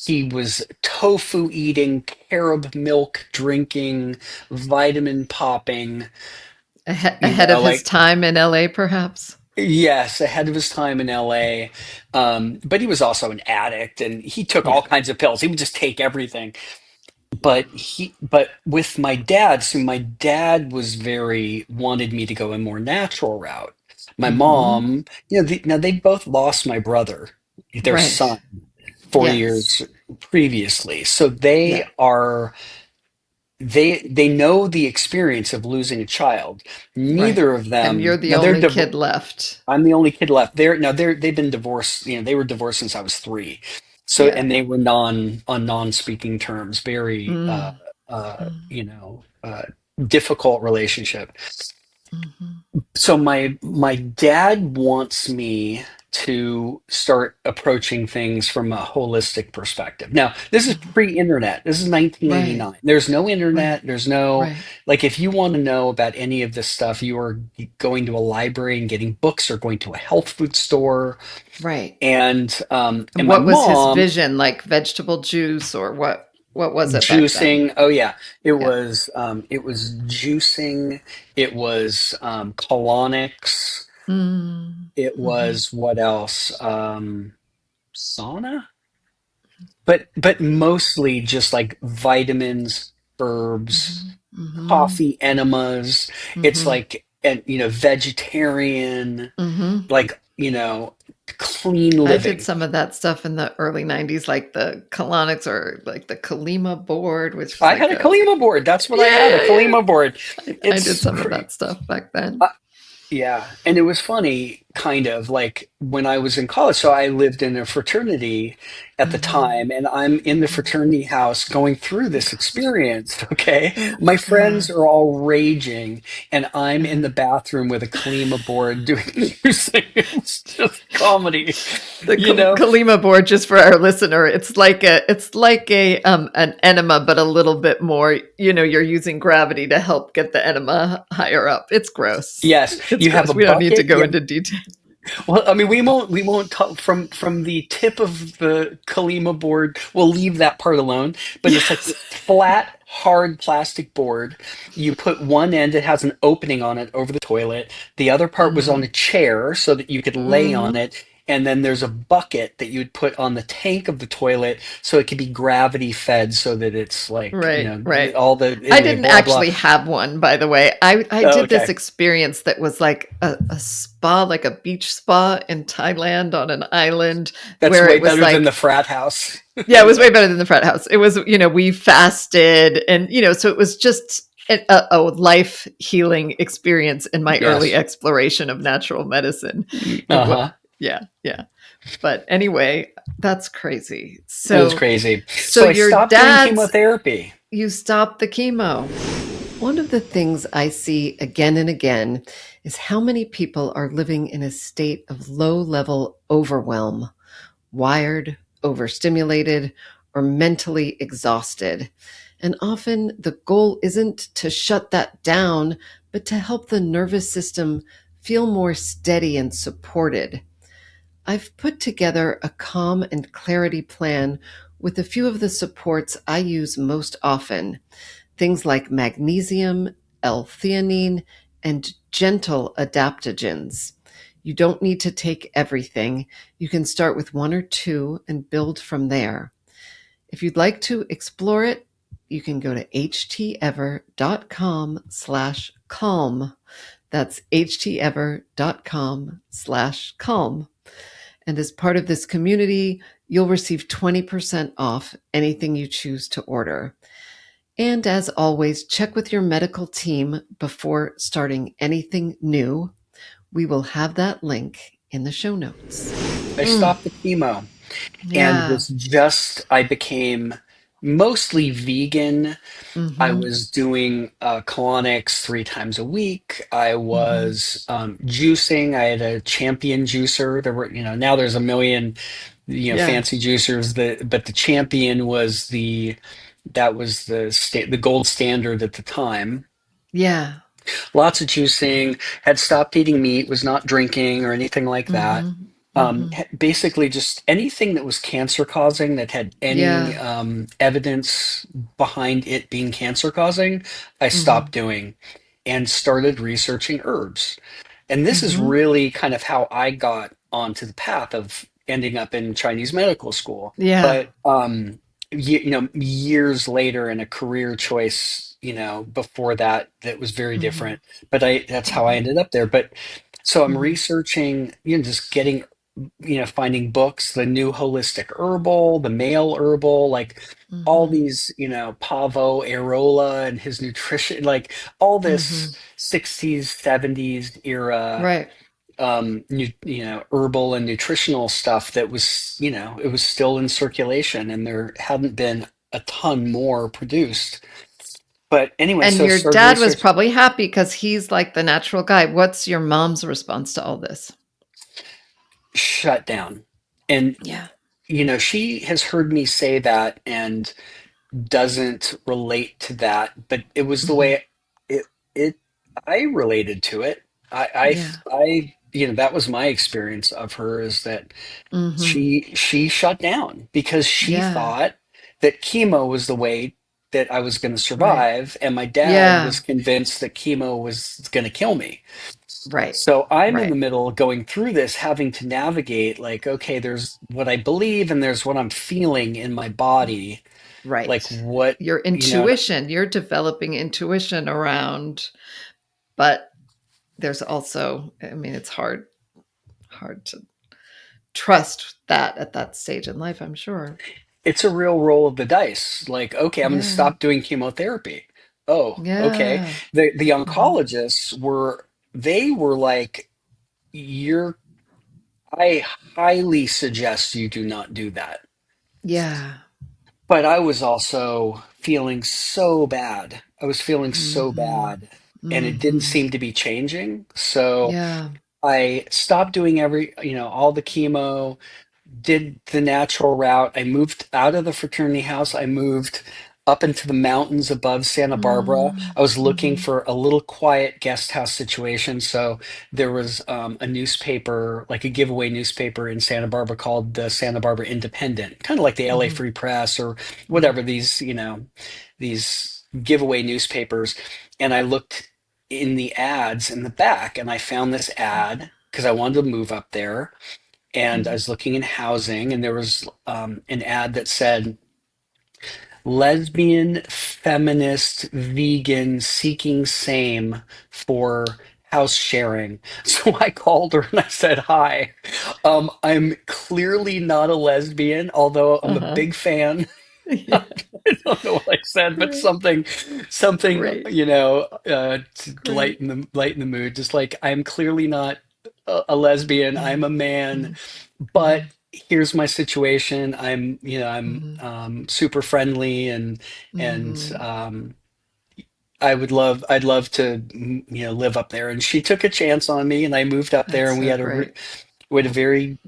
he was tofu eating, carob milk drinking, vitamin popping, Ahead of his like, time in LA, perhaps. yes, ahead of his time in LA. But he was also an addict and he took all Yeah. kinds of pills. He would just take everything. But with my dad, so my dad was very wanted me to go a more natural route. My Hmm. mom, now they both lost my brother, their son, Right. 4 years Yes. previously. So Yeah. they know the experience of losing a child. Right. Neither of And you're them, the now they're only div- kid left. I'm the only kid left. They've been divorced. They were divorced since I was 3. So Yeah. and they were non-speaking terms. Very Mm. uh, Mm. you know uh, difficult relationship. Hmm. So my dad wants me to start approaching things from a holistic perspective. Now, this is Hmm. pre-internet. This is Right. 1989. There's no Right. internet. There's no, Right. like, if you want to know about any of this stuff, you are going to a library and getting books, or going to a health food store. Right. And And my what was his mom, vision? Like vegetable juice or what? What was it back then? juicing. Oh yeah, Yeah. it was juicing. It was colonics. Mm. It Hmm. was what else? Sauna, but mostly just like vitamins, herbs, Hmm. Hmm. coffee enemas. It's Hmm. like, and vegetarian, Hmm. like, clean I did living. some of that stuff in the early 90s, like the colonics or like the colema board, which was I like had a a, Kalima board. That's what I yeah, had, a yeah, yeah. Kalima board. I did It's some of crazy. that stuff back then. Yeah, and it was funny, kind of like when I was in college. So I lived in a fraternity at the Hmm. time, and I'm in the Hmm. fraternity house going through this experience. Okay, Oh my friends God. are all raging, and I'm in Uh, the bathroom with a Kalima board doing music. It's just comedy, the you know? Kalima board, just for our listener, it's like a an enema, but a little bit more. You're using gravity to help get the enema higher up. It's gross. Yes, It's you have a gross. We don't need to bucket. go Yeah, into detail. well, I mean, we won't talk from the tip of the Kalima board. We'll leave that part alone. But it's like Yes. this flat, hard plastic board. You put one end; it has an opening on it over the toilet. The other part was on Hmm. a chair so that you could lay on Hmm. it. And then there's a bucket that you'd put on the tank of the toilet so it could be gravity fed, so that it's like, Right. Right. all the, I anyway, didn't blah blah. actually have one, by the way. I Oh, did this okay, experience that was like a spa, like a beach spa in Thailand on an island that's where way it was better than the like, frat house. yeah, it was way better than the frat house. It was, we fasted and, so it was just a life healing experience in my early Yes. exploration of natural medicine. It was, Uh-huh. yeah, yeah. But anyway, that's crazy. It was So, crazy. so So I your stopped doing dad's, chemotherapy. you stopped the chemo. One of the things I see again and again is how many people are living in a state of low level overwhelm, wired, overstimulated, or mentally exhausted. And often the goal isn't to shut that down, but to help the nervous system feel more steady and supported. I've put together a calm and clarity plan with a few of the supports I use most often. things like magnesium, L-theanine, and gentle adaptogens. You don't need to take everything. You can start with one or two and build from there. If you'd like to explore it, you can go to htever.com/calm. That's htever.com/calm. And as part of this community, you'll receive 20% off anything you choose to order. And as always, check with your medical team before starting anything new. We will have that link in the show notes. I Mm, stopped the chemo and yeah. I became mostly vegan. I Mm-hmm. was doing colonics 3 times a week. I Mm-hmm. was juicing. I had a champion juicer. There were, now there's a million, Yeah. fancy juicers but the champion was that was the gold standard at the time. Yeah. Lots of juicing, had stopped eating meat, was not drinking or anything like that. Mm-hmm. Mm-hmm. Basically, just anything that was cancer causing, that had any Yeah. evidence behind it being cancer causing, I Mm-hmm. stopped doing and started researching herbs. And this is Mm-hmm. really kind of how I got onto the path of ending up in Chinese medical school. Yeah. But years later, in a career choice, before that, that was very Mm-hmm. different. But that's how I Mm-hmm. ended up there. But so I'm Mm-hmm. researching, just getting, finding books, the new holistic herbal, the male herbal, like all Mm-hmm. these, Pavo Arola and his nutrition, like all Mm-hmm. this 60s, 70s era, Right. herbal and nutritional stuff that was, it was still in circulation and there hadn't been a ton more produced. But anyway, And so your started dad was research, probably happy because he's like the natural guy. What's your mom's response to all this? shut down. And, Yeah. she has heard me say that and doesn't relate to that, but it was the Mm-hmm. way it, it, I related to it. Yeah. That was my experience of her, is that Mm-hmm. she shut down because she Yeah. thought that chemo was the way that I was going to Right. survive, and my dad Yeah. was convinced that chemo was going to kill me. Right. So I'm in Right. the middle going through this, having to navigate, like, okay, there's what I believe and there's what I'm feeling in my body. Like, Right. what, Your and intuition, you're developing intuition around, but there's also, I mean, it's hard to trust that at that stage in life, I'm sure. it's a real roll of the dice. Like, okay, I'm going to Yeah. stop doing chemotherapy. Oh, okay. Yeah. The Mhm. oncologists they were like, you're, I highly suggest you do not do that. Yeah. But I was also feeling so bad. I was feeling so Mhm. bad, and it didn't Mhm. seem to be changing. So Yeah. I stopped doing all the chemo, did the natural route. I moved out of the fraternity house. I moved up into the mountains above Santa Barbara. Mm. I was looking Mhm. for a little quiet guest house situation. So there was a newspaper, like a giveaway newspaper in Santa Barbara called the Santa Barbara Independent, kind of like the LA Mhm. Free Press or Mhm. whatever, these giveaway newspapers. And I looked in the ads in the back and I found this ad because I wanted to move up there, and I Mhm. was looking in housing, and there was an ad that said lesbian, feminist, vegan, seeking same for house sharing. So I called her and I said, "Hi, I'm clearly not a lesbian, although I'm a Uh-huh. big fan." Yeah. I don't know what I said, but Great. something, Great. to Great. lighten the mood. Just like, I'm clearly not a lesbian. I'm a Mhm. man, Mhm. but Mhm. here's my situation. I'm Mhm. super friendly, and Mhm. I'd love to, live up there. And she took a chance on me, and I moved up there, That's and so great. we had a very,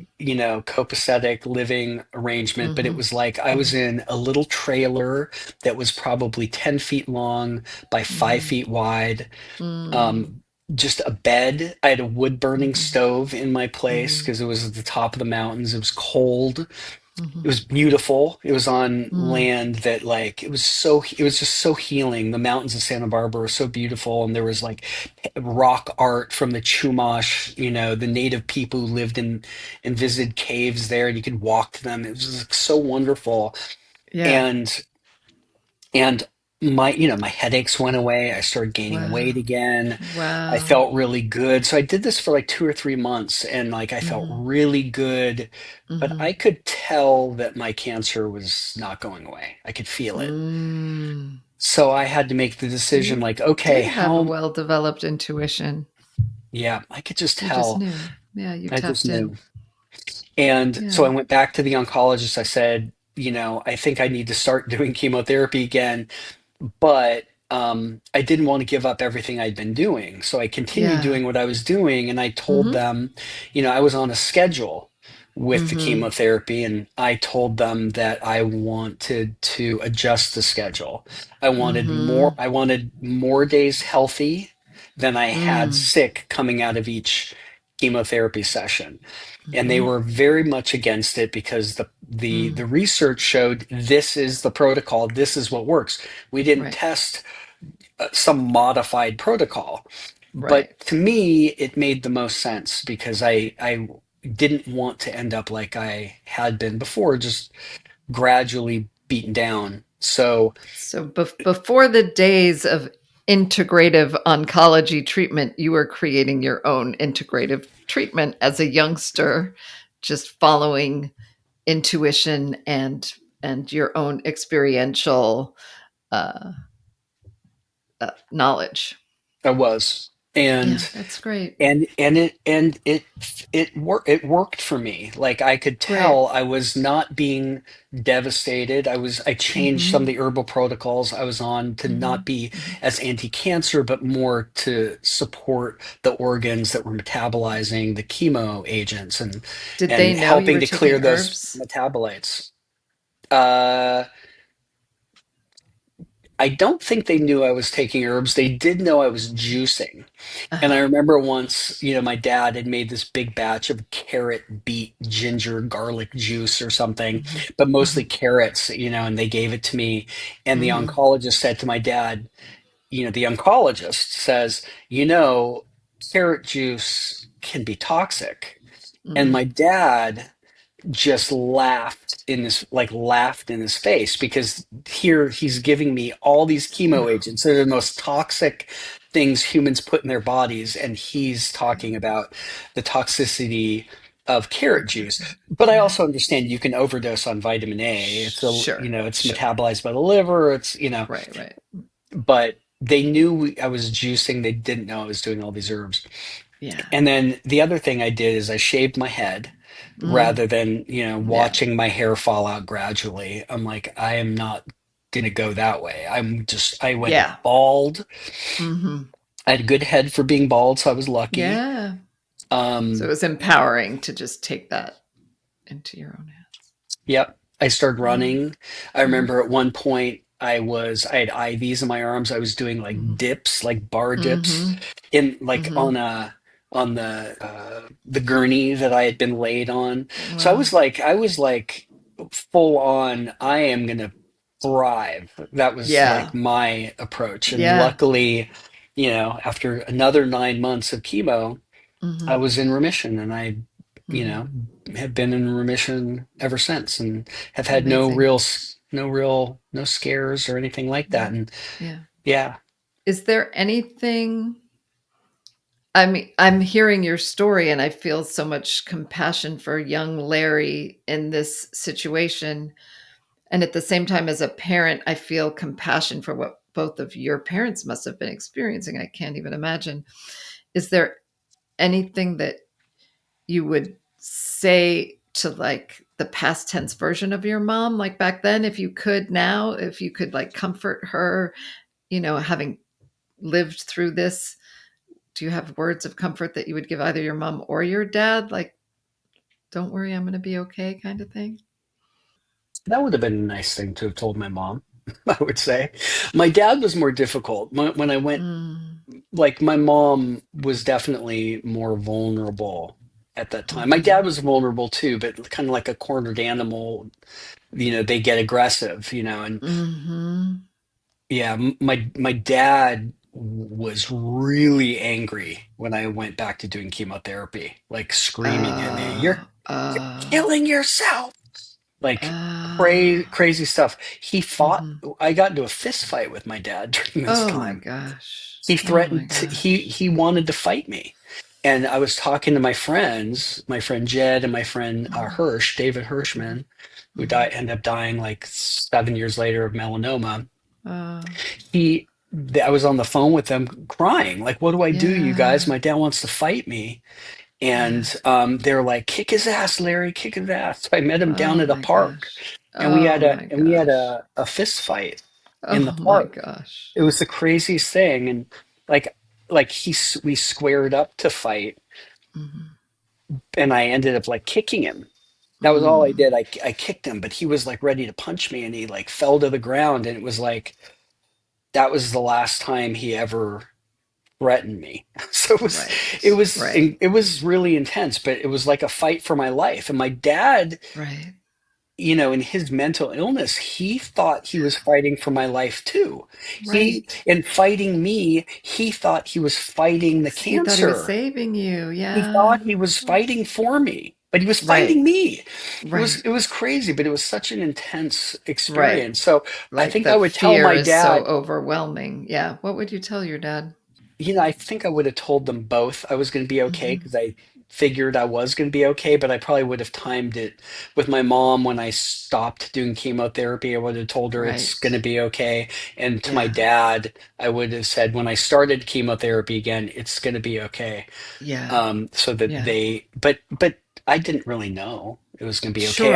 copacetic living arrangement, but it Mhm. was like I was Mhm. in a little trailer that was probably 10 feet long by 5 Mhm. feet wide. Mm. Um, just a bed. I had a wood burning Mhm. stove in my place Mhm. because it was at the top of the mountains. It was cold. It Mhm. was beautiful. It was on Mm. land that like it was just so healing. The mountains of Santa Barbara were so beautiful, and there was like rock art from the Chumash, the native people who lived in and visited caves there, and you could walk to them. It was just, like, so wonderful. Yeah. And and my headaches went away. I started gaining weight Wow. again. I Wow. felt really good. So I did this for like 2 or 3 months, and like I felt Mhm. really good. But Mhm. I could tell that my cancer was not going away. I could feel it. Mm. So I had to make the So decision you like, okay, did have a how, well-developed intuition. yeah, I could just You just tell. knew. Yeah, you I just tapped in. knew. And so I Yeah. went back to the oncologist. I said, I think I need to start doing chemotherapy again. But I didn't want to give up everything I'd been doing. So I continued Yeah. doing what I was doing. And I told Mhm. them, I was on a schedule with the Mhm. chemotherapy. And I told them that I wanted to adjust the schedule. Mhm. I wanted more days healthy than I had Mm. sick coming out of each chemotherapy session, and they Mhm. were very much against it because the Mm. research showed this is the protocol, this is what works. We didn't Right. test some modified protocol, Right. but to me it made the most sense because I didn't want to end up like I had been before, just gradually beaten down. So So before the days of integrative oncology treatment, you were creating your own integrative treatment as a youngster, just following intuition and your own experiential uh, knowledge. I was, Yeah, and that's great. it worked for me. Like I could Great. tell I was not being devastated. I changed some of Mm-hmm. the herbal protocols I was on to Mm-hmm. not be Mm-hmm. as anti-cancer, but more to support the organs that were metabolizing the chemo agents, Did they and know you helping were to clear taking those herbs? metabolites. Uh, I don't think they knew I was taking herbs. They did know I was juicing. And I Uh-huh. remember once, my dad had made this big batch of carrot, beet, ginger, garlic juice or something, Mm-hmm. but mostly Mm-hmm. carrots, and they gave it to me. And the Mm-hmm. oncologist said to my dad, the oncologist says, carrot juice can be toxic. And Mm-hmm. my dad just laughed in his face, because here he's giving me all these chemo agents. They're the most toxic things humans put in their bodies, and he's talking about the toxicity of carrot juice. But I Yeah. also understand you can overdose on vitamin A. Sure. It's Sure. metabolized by the liver. Right. Right. But they knew I was juicing. They didn't know I was doing all these herbs. Yeah. And then the other thing I did is I shaved my head Mm. rather than, Yeah. watching my hair fall out gradually. I'm like, I am not going to go that way. I went Yeah. bald. Mm-hmm. I had a good head for being bald, so I was lucky. Yeah. So it Um, was empowering to just take that into your own hands. Yep. I started Yeah. running. I Mm-hmm. remember at one point I had IVs in my arms. I was doing like Mm-hmm. dips, like bar dips Mm-hmm. in like Mm-hmm. on the gurney that I had been laid on. So Wow. I was like full on, I am gonna thrive. That was like Yeah. my approach. And Yeah. luckily, after another 9 months of chemo, I Mm-hmm. was in remission, and you Mm-hmm. know, have been in remission ever since, and have had Amazing. no scares or anything like that. Yeah. And Yeah. yeah, Is there anything I'm hearing your story and I feel so much compassion for young Larry in this situation. And at the same time, as a parent, I feel compassion for what both of your parents must have been experiencing. I can't even imagine. Is there anything that you would say to like the past tense version of your mom, like back then, if you could now, if you could like comfort her, having lived through this? Do you have words of comfort that you would give either your mom or your dad? Like, don't worry, I'm going to be okay, kind of thing? that would have been a nice thing to have told my mom. I would say my dad was more difficult when I went. Mm, Like my mom was definitely more vulnerable at that time. My dad Mhm. was vulnerable too, but kind of like a cornered animal. They get aggressive, and Mhm. yeah, my dad was really angry when I went back to doing chemotherapy, like screaming at me, Uh, you're uh, killing yourself." Like uh, crazy stuff. He fought. mhm. I got into a fist fight with my dad during this Oh my time. gosh. He Oh my threatened gosh. he wanted to fight me. And I was talking to my friends, my friend Jed and my friend Mhm. Hirsch, David Mhm. Hirschman, who Mhm. ended up dying like 7 years later of melanoma. Uh, he I was on the phone with them crying, like, what do I do, you guys? yeah. My dad wants to fight me. Yeah. And they're like, kick his ass, Larry, kick his ass. So I met him down Oh at a my park, gosh. and we Oh had a my and we had gosh. a fist fight in the Oh my park. gosh. It was the craziest thing. And like we squared up to fight, Mhm. and I ended up like kicking him. That was all I Mm. did. I kicked him, but he was like ready to punch me, and he like fell to the ground, and it was like that was the last time he ever threatened me. So it Right. was Right. it was really intense, but it was like a fight for my life. And my dad, Right. in his mental illness, he thought he was fighting for my life too. He Right. In fighting me, he thought he was fighting the He thought he was cancer. saving you. He Yeah. thought he was fighting for me, but he was Right. fighting me. Right. It was crazy, but it was such an intense Right. experience. So I Like think the I would tell fear my is so dad, overwhelming. Yeah. What would you tell your dad? I think I would have told them both I was going to be okay, Hmm. because I figured I was going to be okay, but I probably would have timed it with my mom when I stopped doing chemotherapy. I would have told her it's Right. going to be okay. And to my Yeah. dad, I would have said when I started chemotherapy again, it's going to be okay. Yeah. So that Yeah. but I didn't really know it was going to be okay. Sure.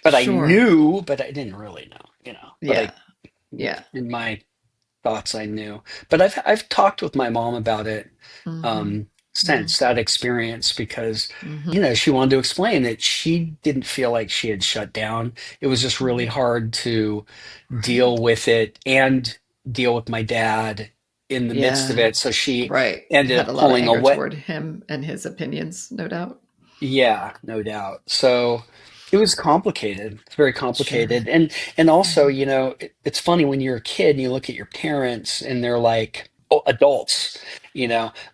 But I Sure. knew, but I didn't really know, but Yeah. Yeah. in my thoughts I knew. But I've talked with my mom about it Hmm. Hmm. since that experience, because Hmm. she wanted to explain that she didn't feel like she had shut down. It was just really Hmm. hard to Right. deal with it and deal with my dad in the midst of Yeah. it. So she Right. ended Had a up lot of pulling anger away. toward him and his opinions, no doubt. Yeah, no doubt. So it was complicated. It's very Sure. complicated. And also, Hmm. it's funny when you're a kid and you look at your parents and they're like, oh, adults.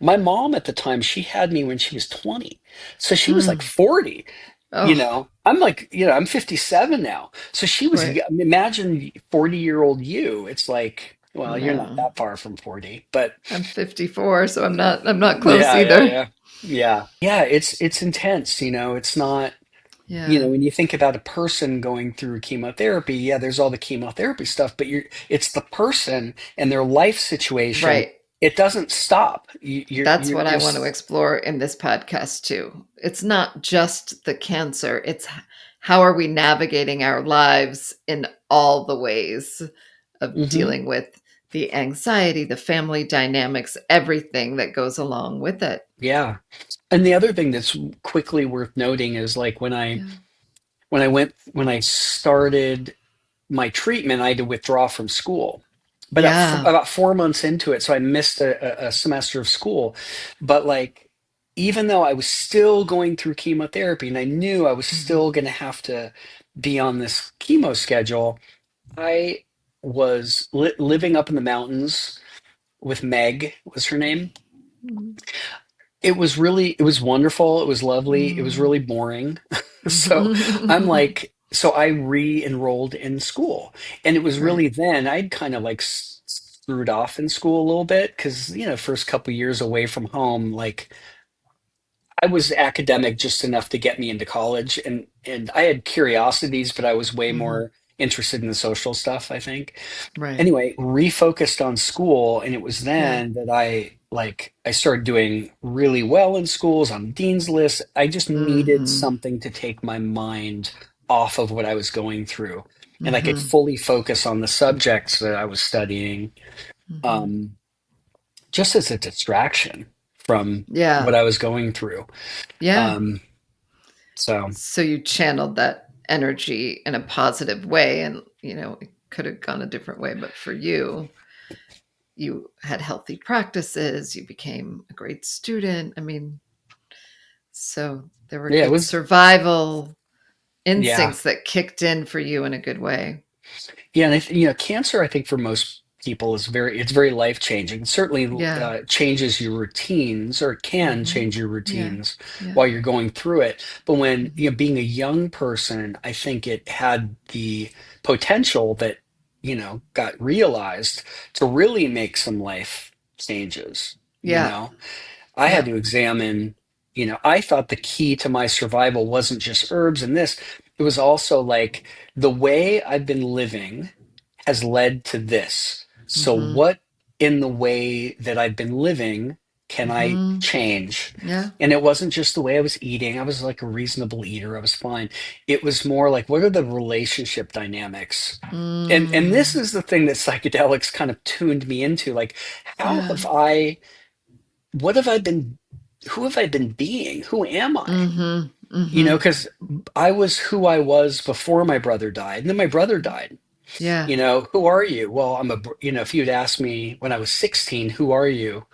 My mom at the time, she had me when she was 20. So she was like Mm. 40. Oh, I'm like, I'm 57 now. So she was, right. imagine 40-year-old you. It's like, well, you're not No. that far from 40, but I'm 54, so I'm not close yeah, yeah, either. yeah. Yeah, it's intense, it's not, Yeah. when you think about a person going through chemotherapy, yeah, there's all the chemotherapy stuff, but it's the person and their life situation. Right. It doesn't stop. That's what I want to explore in this podcast too. It's not just the cancer, it's how are we navigating our lives in all the ways of Mhm. dealing with the anxiety, the family dynamics, everything that goes along with it. Yeah. And the other thing that's quickly worth noting is like Yeah. when I started my treatment, I had to withdraw from school. But Yeah. about 4 months into it, so I missed a semester of school. But like, even though I was still going through chemotherapy and I knew I was Mhm. still going to have to be on this chemo schedule, I was living up in the mountains with Meg, was her name. Mhm. It was wonderful. It was lovely. It was Mm. really boring. So I'm Mhm. like, so I re-enrolled in school. And it was Right. really then I'd kind of like screwed off in school a little bit because, first couple years away from home, like I was academic just enough to get me into college, and I had curiosities, but I was way Mhm. more interested in the social stuff, I think. Right. Anyway, refocused on school, and it was Yeah. then that I started doing really well in schools on dean's lists. I just needed Mhm. something to take my mind off of what I was going through, and I could Mhm. fully focus on the subjects that I was studying, Mhm. um, just as a distraction from what Yeah. I was going through. Yeah. Um, so So you channeled that energy in a positive way, and it could have gone a different way, but for you, you had healthy practices, you became a great student. I mean, So there were Yeah, it good was. survival Yeah. instincts that kicked in for you in a good way. Yeah, and cancer, I think for most people is it's very life changing. It certainly Yeah. changes your routines, or can Mhm. change your Yeah. routines Yeah. while you're going through it. But when, Mhm. being a young person, I think it had the potential that, got realized to really make some life changes, you Yeah. know? I had Yeah. to examine, I thought the key to my survival wasn't just herbs and this, it was also like the way I've been living has led to this. So, Mhm. what in the way that I've been living can I Mhm. change? Yeah. And it wasn't just the way I was eating. I was like a reasonable eater. I was fine. It was more like, what are the relationship dynamics? And this Mm. is the thing that psychedelics kind of tuned me into. Like, how Yeah. have I what have I been, who have I been being? Who am I? Mhm. Mhm. Because I was who I was before my brother died, and then my brother died. Yeah. Who are you? Well, if you'd asked me when I was 16, who are you?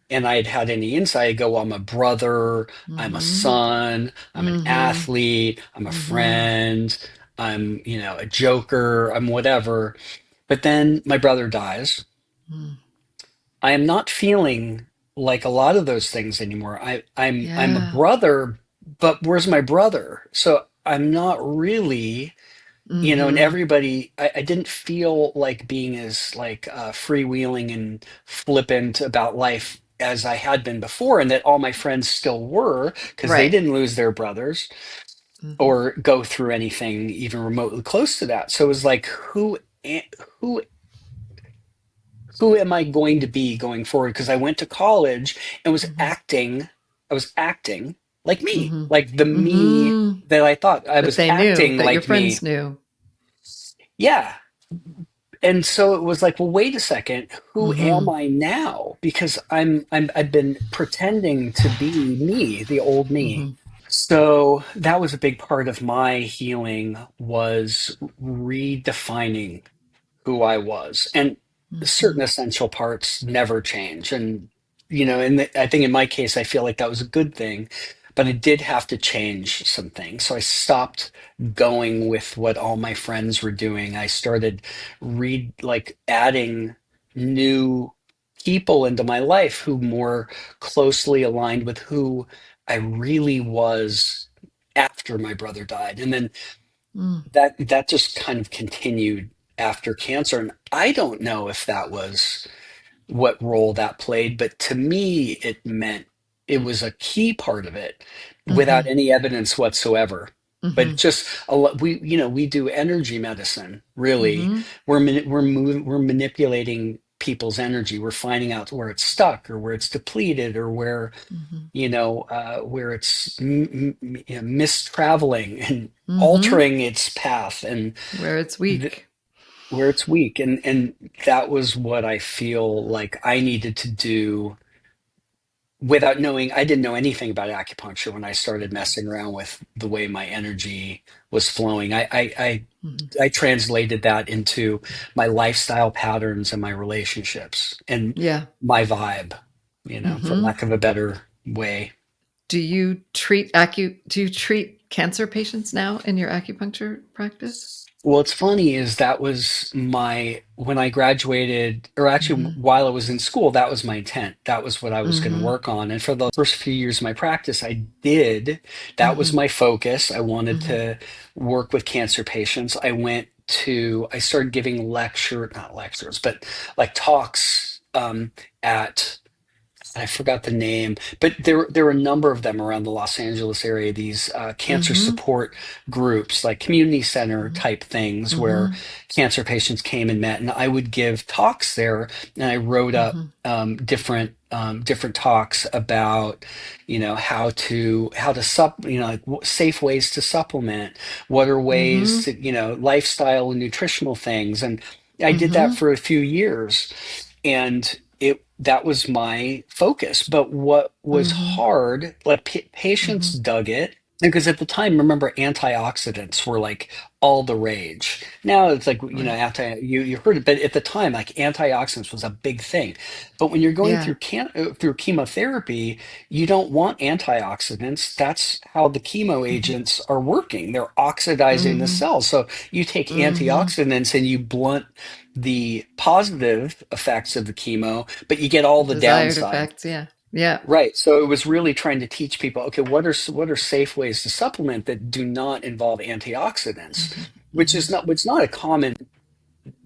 And I'd had any insight, I'd go, well, I'm a brother, I'm a Mhm. son, I'm an Mhm. athlete, I'm a Mhm. friend, I'm, a joker, I'm whatever. But then my brother dies. Mm. I am not feeling like a lot of those things anymore. I'm a Yeah. brother, but where's my brother? So I'm not really, and Mhm. everybody, I didn't feel like being as like freewheeling and flippant about life as I had been before, and that all my friends still were, because they Right. didn't lose their brothers Mhm. or go through anything even remotely close to that. So it was like, who who am I going to be going forward? Because I went to college and was Mhm. acting, I was acting like me, Mhm. like the me Mhm. that I thought I That was they knew, acting that your like me. friends knew. Yeah. And so it was like, well, wait a second, who am Mhm. I now? Because I've been pretending to be me, the old me. Mhm. So that was a big part of my healing, was redefining who I was, and certain Mhm. essential parts never change. And I think in my case, I feel like that was a good thing, but I did have to change some things. So I stopped going with what all my friends were doing. I started adding new people into my life who more closely aligned with who I really was after my brother died. And then Mm. that just kind of continued after cancer. And I don't know if that was what role that played, but to me, it meant it was a key part of it without Mhm. any evidence whatsoever. But Mhm. it's just a lot. We do energy medicine. Really, Mhm. we're manipulating people's energy. We're finding out where it's stuck, or where it's depleted, or Mhm. where it's mistraveling and Mhm. altering its path, and Where it's th- weak. where it's weak. And that was what I feel like I needed to do without knowing. I didn't know anything about acupuncture when I started messing around with the way my energy was flowing. Mhm. I translated that into my lifestyle patterns and my relationships and Yeah. my vibe, for Mhm. lack of a better way. Do you treat cancer patients now in your acupuncture practice? Well, it's funny is that was when I graduated, or actually Mhm. while I was in school, that was my intent. That was what I was going to Mhm. work on. And for the first few years of my practice, I did. That was Mhm. my focus. I wanted Mhm. to work with cancer patients. I started giving not lectures, but like talks at, I forgot the name, but there were a number of them around the Los Angeles area. These cancer Mhm. support groups, like community center Mhm. type things, where Mhm. cancer patients came and met, and I would give talks there. And I wrote up Mhm. different talks about how to like safe ways to supplement, what are ways Mhm. to lifestyle and nutritional things, and I did that Mhm. for a few years, and it that was my focus. But what was Mhm. hard, like patients Mhm. dug it, Because at the time, remember, antioxidants were like all the rage. Now it's like, Right. you heard it, but at the time, like antioxidants was a big thing. But when you're going Yeah. through through chemotherapy, you don't want antioxidants. That's how the chemo Mhm. agents are working. They're oxidizing the Mhm. cells. So you take Mhm. antioxidants and you blunt the positive effects of the chemo, but you get all the Desired downside. effects, yeah. Yeah. Right. So it was really trying to teach people, okay, what are safe ways to supplement that do not involve antioxidants, Mhm. Mhm. which is not a common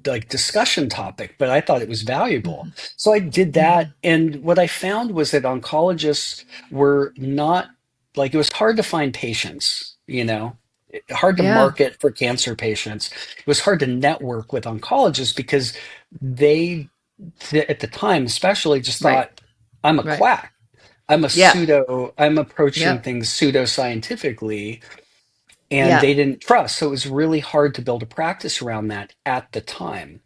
like discussion topic, but I thought it was valuable. Mhm. So I did that, Mhm. and what I found was that oncologists were not like it was hard to find patients, hard to Yeah. market for cancer patients. It was hard to network with oncologists because they at the time especially just Right. thought I'm a Right. quack. Yeah. I'm approaching Yep. things pseudoscientifically, and Yeah. they didn't trust. So it was really hard to build a practice around that at the time.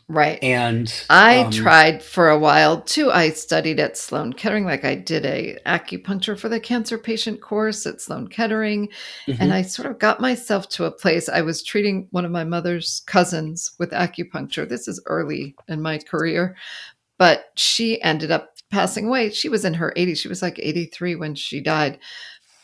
Right. And I um, tried for a while too. I studied at Sloan Kettering, like I did a acupuncture for the cancer patient course at Sloan Kettering, and mhm. I sort of got myself to a place I was treating one of my mother's cousins with acupuncture. This is early in my career, but she ended up passing away. She was in her 80s. She was like 83 when she died.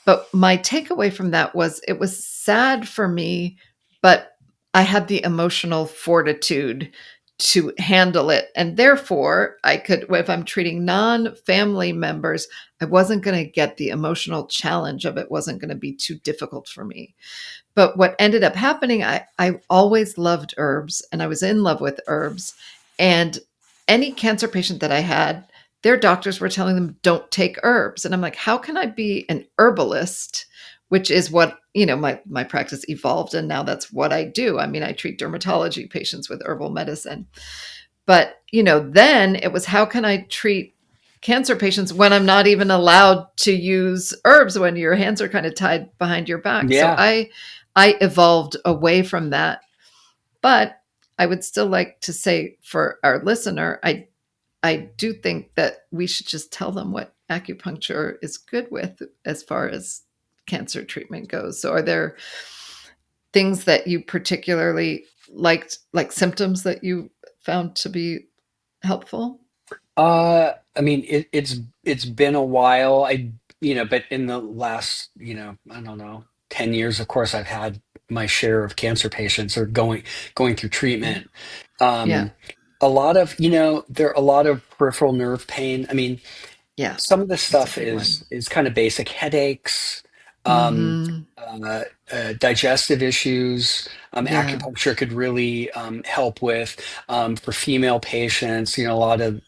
But my takeaway from that was it was sad for me, but I had the emotional fortitude to handle it. And therefore, I could, if I'm treating non family members, I wasn't going to get the emotional challenge of it, wasn't going to be too difficult for me. But what ended up happening, I always loved herbs and I was in love with herbs. And any cancer patient that I had, their doctors were telling them, don't take herbs. And I'm like, how can I be an herbalist? Which is what, my practice evolved. And now that's what I do. I mean, I treat dermatology patients with herbal medicine. But, then it was how can I treat cancer patients when I'm not even allowed to use herbs when your hands are kind of tied behind your back. So Yeah. I evolved away from that. But I would still like to say for our listener, I do think that we should just tell them what acupuncture is good with as far as cancer treatment goes. So are there things that you particularly liked, like symptoms that you found to be helpful? I mean, it's been a while. But in the last, I don't know, 10 years, of course, I've had my share of cancer patients or going through Yeah. treatment. Yeah. Um, a lot of, there are a lot of peripheral nerve pain. I mean, Yeah. some of the That's a stuff big one. is kind of basic headaches, um, Mhm. uh, digestive issues. Yeah. Acupuncture could really help with for female patients. A lot of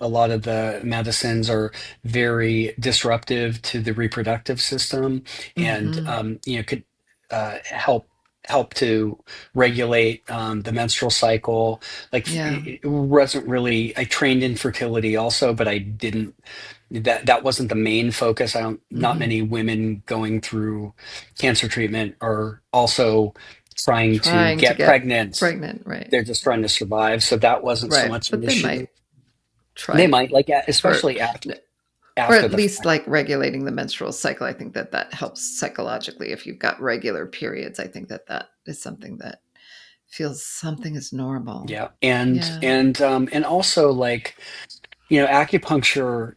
the medicines are very disruptive to the reproductive system, and Mhm. could help to regulate the menstrual cycle. Like Yeah. it wasn't really. I trained in fertility also, but I didn't that wasn't the main focus. I don't Not Mhm. many women going through cancer treatment are also trying to Trying to get get pregnant. pregnant, right. They're just trying to survive. So that wasn't so Right. much an But they issue. might They try might like for especially or after at the least fact. like regulating the menstrual cycle. I think that that helps psychologically. If you've got regular periods, I think that that is something that feels something is normal. Yeah. Yeah. And also like, acupuncture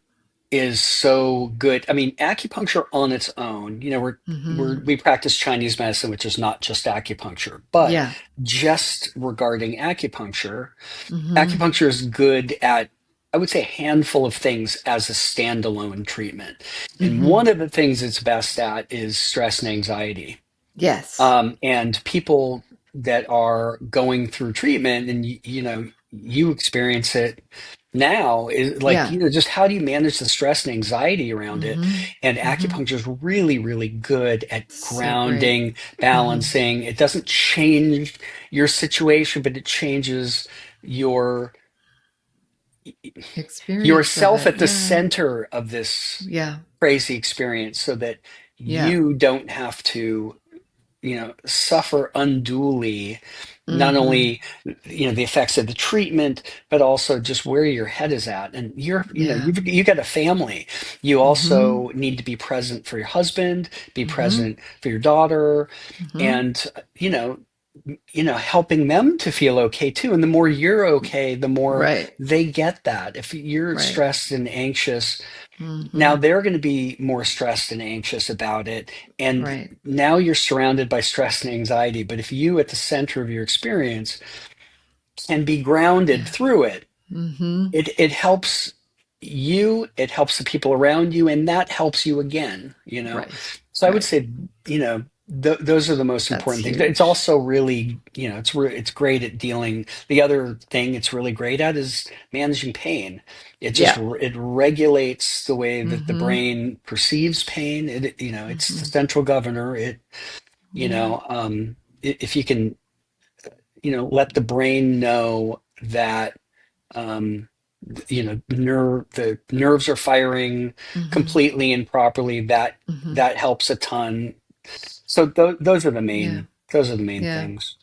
is so good. I mean, acupuncture on its own, Mhm. we practice Chinese medicine, which is not just acupuncture, but Yeah. just regarding acupuncture, Mhm. acupuncture is good at, I would say, a handful of things as a standalone treatment. And one Mhm. of the things it's best at is stress and anxiety. Yes. And people that are going through treatment, and you experience it now, is like, Yeah. just how do you manage the stress and anxiety around it? Mhm. And Mhm. acupuncture is really, really good at So great. grounding, Mhm. balancing. It doesn't change your situation, but it changes your Experience of yourself it. at the Yeah. center of this Yeah. crazy experience so that Yeah. you don't have to suffer unduly not Mhm. only the effects of the treatment, but also just where your head is at. And Yeah. you got a family. You Mhm. also need to be present for your husband, be Mhm. present for your daughter, Mhm. and helping them to feel okay too. And the more you're okay, the more Right. they get that. If you're Right. stressed and anxious, now Mhm. they're going to be more stressed and anxious about it. And Right. now you're surrounded by stress and anxiety. But if you, at the center of your experience, can be grounded Yeah. through it, Mhm. it helps you, it helps the people around you, and that helps you again. Right. So I would Right. say, those are the most That's important things. It's huge. also really, it's great at dealing. The other thing it's really great at is managing pain. Yeah. It regulates the way that the Mhm. brain perceives pain. It's the Mhm. central governor. You Yeah. know, um, if you can, let the brain know that, um, the nerves are firing Mhm. completely and properly, Mhm. that helps a ton. So Yeah. those are the main Yeah. things.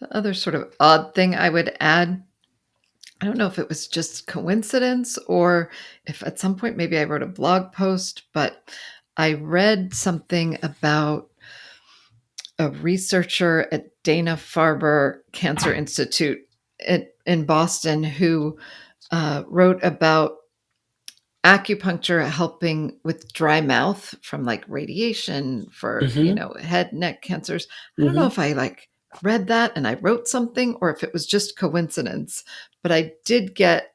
The other sort of odd thing I would add, I don't know if it was just coincidence or if at some point maybe I wrote a blog post, but I read something about a researcher at Dana-Farber Cancer Institute in Boston who wrote about acupuncture helping with dry mouth from like radiation for, Hmm. head, neck cancers. I don't know Hmm. if I like read that and I wrote something or if it was just coincidence, but I did get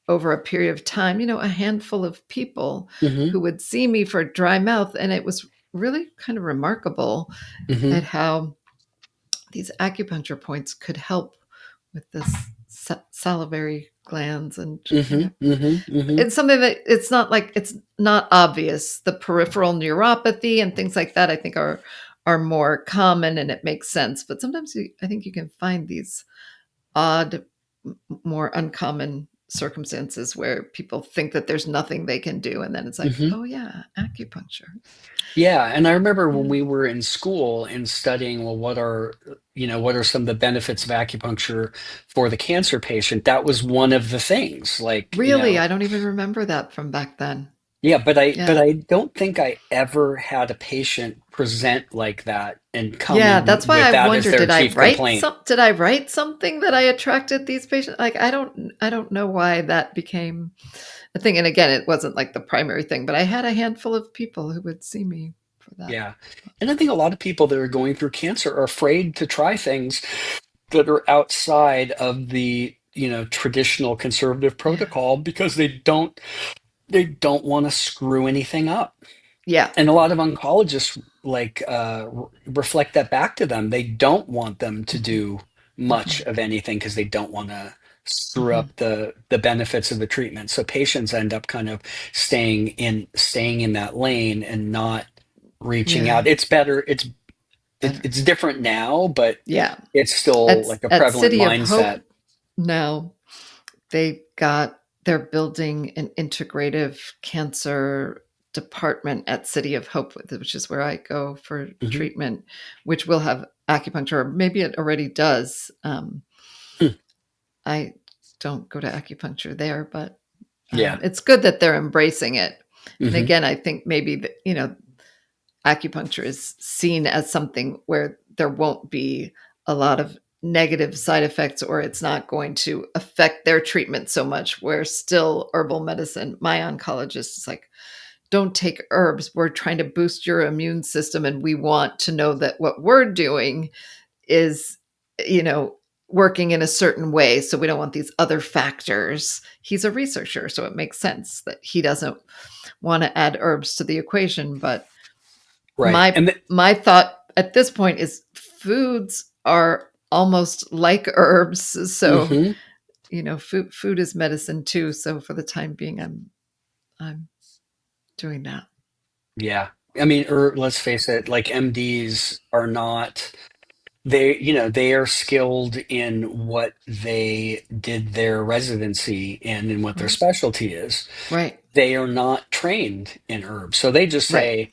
over a period of time, a handful of people Hmm. who would see me for dry mouth. And it was really kind of remarkable Hmm. at how these acupuncture points could help with this salivary glands and Hmm. Hmm. Hmm. it's something that it's not like it's not obvious. The peripheral neuropathy and things like that, I think, are more common and it makes sense. But sometimes I think you can find these odd, more uncommon circumstances where people think that there's nothing they can do, and then it's like, Hmm. oh yeah, acupuncture. Yeah, and I remember when Yeah, we were in school and studying, well, what are some of the benefits of acupuncture for the cancer patient? That was one of the things, like, really, I don't even remember that from back then. yeah, but Yeah, I don't think I ever had a patient present like that and come yeah, that's in why with I that as wonder, their chief complaint. did I write something that I attracted these patients? Like I don't know why that became a thing. And again, it wasn't like the primary thing, but I had a handful of people who would see me for that. Yeah. And I think a lot of people that are going through cancer are afraid to try things that are outside of the, traditional conservative Yeah. protocol because they don't want to screw anything up. Yeah. And a lot of oncologists reflect that back to them. They don't want them to Mhm. do much Mhm. of anything because they don't want to screw Mhm. up the benefits of the treatment. So patients end up kind of staying in that lane and not reaching Yeah. out. It's better. Better. It's different now, but Yeah. it's still like a At prevalent City of Hope mindset. now, they're building an integrative cancer department at City of Hope, which is where I go for Hmm. treatment, which will have acupuncture. Or maybe it already does. I don't go to acupuncture there, but Yeah. it's good that they're embracing it. And Hmm. again, I think maybe acupuncture is seen as something where there won't be a lot of negative side effects or it's not going to affect their treatment so much, where still herbal medicine, my oncologist is like, don't take herbs, we're trying to boost your immune system and we want to know that what we're doing is you know working in a certain way, so we don't want these other factors. He's a researcher, so it makes sense that he doesn't want to add herbs to the equation. But Right. my my thought at this point is foods are almost like herbs, so Hmm. food is medicine too. So for the time being, I'm doing that. Yeah. I mean, let's face it, like MDs are not, they are skilled in what they did their residency in and what their Right. specialty is. Right. They are not trained in herbs. So they just Right. say,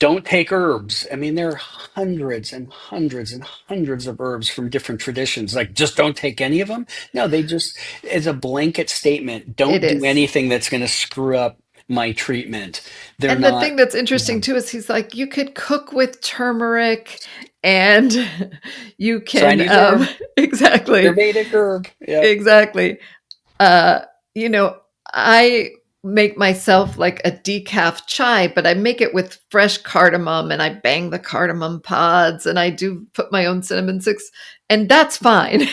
don't take herbs. I mean, there are hundreds and hundreds and hundreds of herbs from different traditions. Like, just don't take any of them. No, they just, as a blanket statement, It don't do is. anything that's going to screw up my treatment. They're And the not, thing that's yeah. interesting too is he's like, you could cook with turmeric and you can, Chinese herb, exactly, Ayurvedic herb. Yep. exactly. Uh, you know, I make myself like a decaf chai, but I make it with fresh cardamom and I bang the cardamom pods and I do put my own cinnamon sticks, and that's fine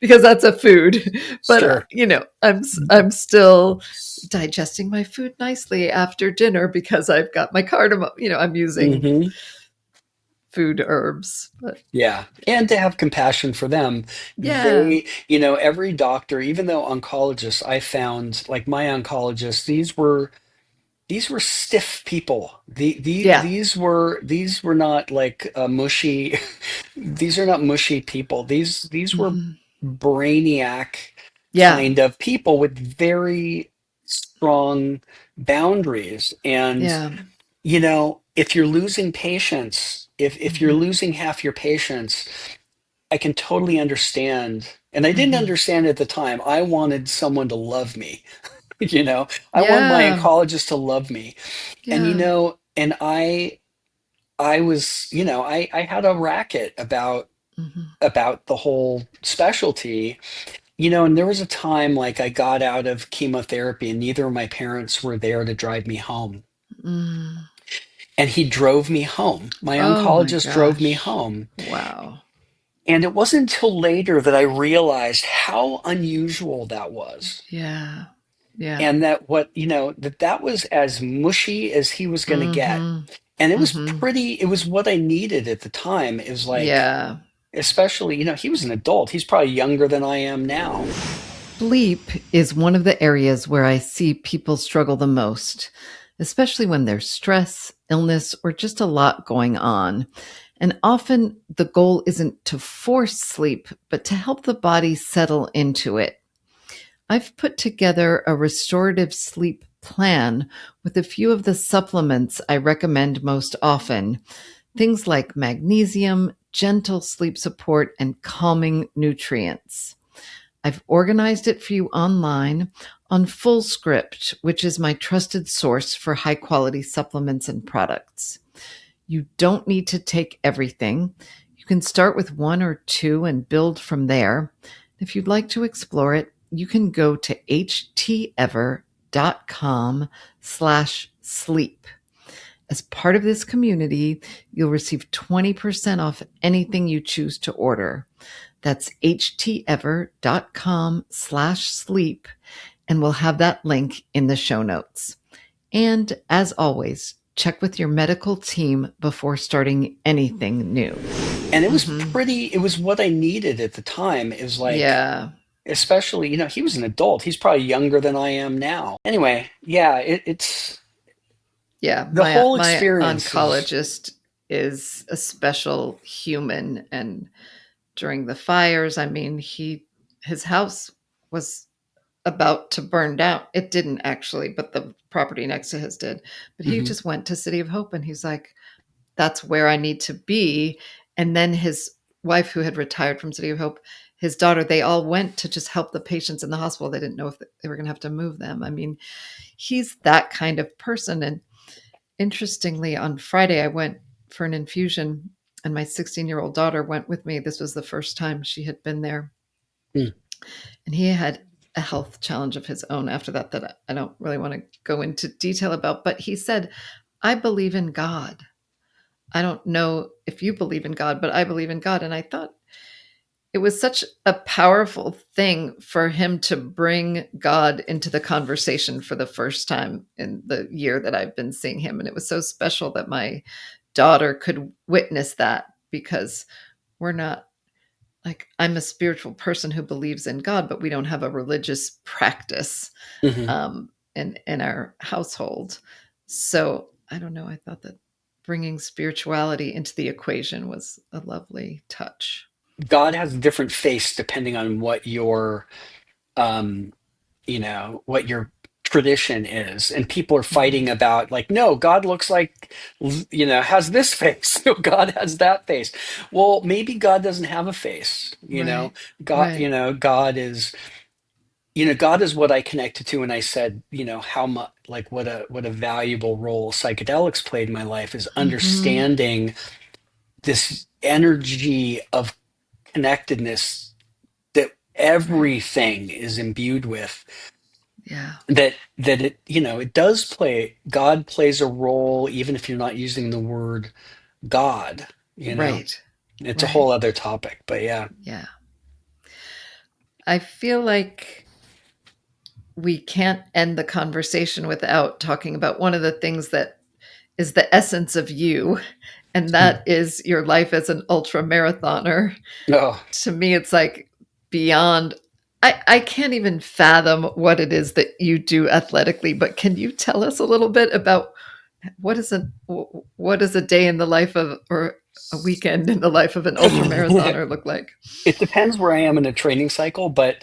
because that's a food. But Sure. I'm still digesting my food nicely after dinner because I've got my cardamom. I'm using Hmm. food herbs. But Yeah. And to have compassion for them. yeah, Every doctor, even though oncologists, I found like my oncologist, these were stiff people. yeah, These were not like mushy. These are not mushy people. These were hmm, brainiac yeah, kind of people with very strong boundaries. And yeah, if you're losing patients, if you're hmm, losing half your patients, I can totally understand. And I didn't hmm, understand at the time. I wanted someone to love me. I wanted my yeah, oncologist to love me. And yeah. and I was, I had a racket Mhm. about the whole specialty. And there was a time like I got out of chemotherapy and neither of my parents were there to drive me home. Mm. And he drove me home. My Oh my oncologist drove me gosh. home. Wow. And it wasn't until later that I realized how unusual that was. Yeah. Yeah. And that was as mushy as he was going to get. Mhm. And Mhm. it was what I needed at the time. It was like, Yeah. especially, he was an adult. He's probably younger than I am now. Sleep is one of the areas where I see people struggle the most, especially when there's stress, illness, or just a lot going on. And often the goal isn't to force sleep, but to help the body settle into it. I've put together a restorative sleep plan with a few of the supplements I recommend most often. Things like magnesium, gentle sleep support, and calming nutrients. I've organized it for you online on FullScript, which is my trusted source for high quality supplements and products. You don't need to take everything. You can start with one or two and build from there. If you'd like to explore it, you can go to htever.com/sleep. As part of this community, you'll receive 20% off anything you choose to order. That's htever.com/sleep, and we'll have that link in the show notes. And as always, check with your medical team before starting anything new. And Hmm. it was what I needed at the time. It was like, Yeah. especially, he was an adult. He's probably younger than I am now. Anyway, yeah, it's Yeah. the whole My experience is. oncologist is a special human. And during the fires, I mean, his house was about to burn down. It didn't actually, but the property next to his did. But he Mhm. just went to City of Hope and he's like, that's where I need to be. And then his wife, who had retired from City of Hope, his daughter, they all went to just help the patients in the hospital. They didn't know if they were going to have to move them. I mean, he's that kind of person. And interestingly, on Friday, I went for an infusion and my 16-year-old daughter went with me. This was the first time she had been there. Mm. And he had a health challenge of his own after that, that I don't really want to go into detail about. But he said, I believe in God. I don't know if you believe in God, but I believe in God. And I thought it was such a powerful thing for him to bring God into the conversation for the first time in the year that I've been seeing him. And it was so special that my daughter could witness that, because we're not, like, I'm a spiritual person who believes in God, but we don't have a religious practice Mhm. in our household. So I don't know. I thought that bringing spirituality into the equation was a lovely touch. God has a different face depending on um, what you're tradition is, and people are fighting Mhm. about, like, no, God looks like, has this face. No, God has that face. Well, maybe God doesn't have a face. Right. God, Right. God is what I connected to when I said, how much, like, what a valuable role psychedelics played in my life, is Mhm. understanding this energy of connectedness that Right. everything is imbued with. Yeah. It does play, God plays a role, even if you're not using the word God, you know. Right. It's a Right. whole other topic, but yeah. Yeah. I feel like we can't end the conversation without talking about one of the things that is the essence of you, and that is your life as an ultra marathoner. Oh. To me, it's like beyond. I can't even fathom what it is that you do athletically, but can you tell us a little bit about what is a day in the life of, or a weekend in the life of an ultra marathoner look like? It depends where I am in a training cycle, but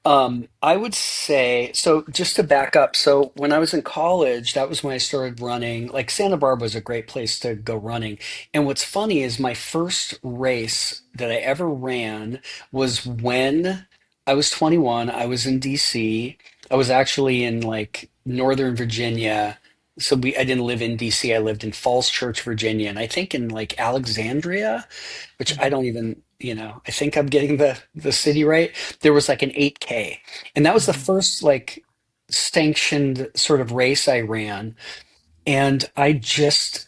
I would say, so just to back up. So when I was in college, that was when I started running. Like, Santa Barbara was a great place to go running. And what's funny is my first race that I ever ran was when I was 21. I was in DC. I was actually in, like, Northern Virginia. So I didn't live in DC. I lived in Falls Church, Virginia, and I think in, like, Alexandria, which I Mhm. don't even, I think I'm getting the city right. There was like an 8K, and that was the Mhm. first, like, sanctioned sort of race I ran, and I just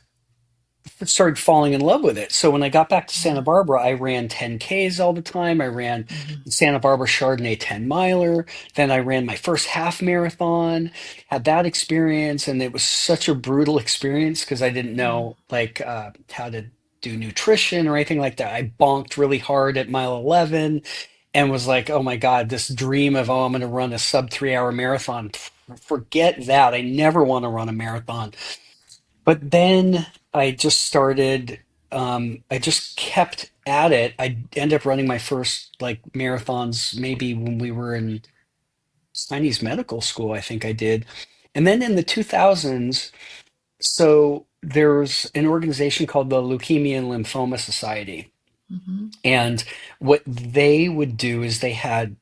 started falling in love with it. So when I got back to Santa Yeah. Barbara, I ran 10Ks all the time. I ran Mhm. the Santa Barbara Chardonnay 10 miler. Then I ran my first half marathon, had that experience. And it was such a brutal experience because I didn't Mm. know, like, how to do nutrition or anything like that. I bonked really hard at mile 11 and was like, oh my God, this dream of, oh, I'm going to run a sub 3 hour marathon. Forget that. I never want to run a marathon. But then I just started, I just kept at it. I ended up running my first, like, marathons maybe when we were in Chinese medical school, I think I did. And then in the 2000s, so there's an organization called the Leukemia and Lymphoma Society. Mhm. And what they would do is they had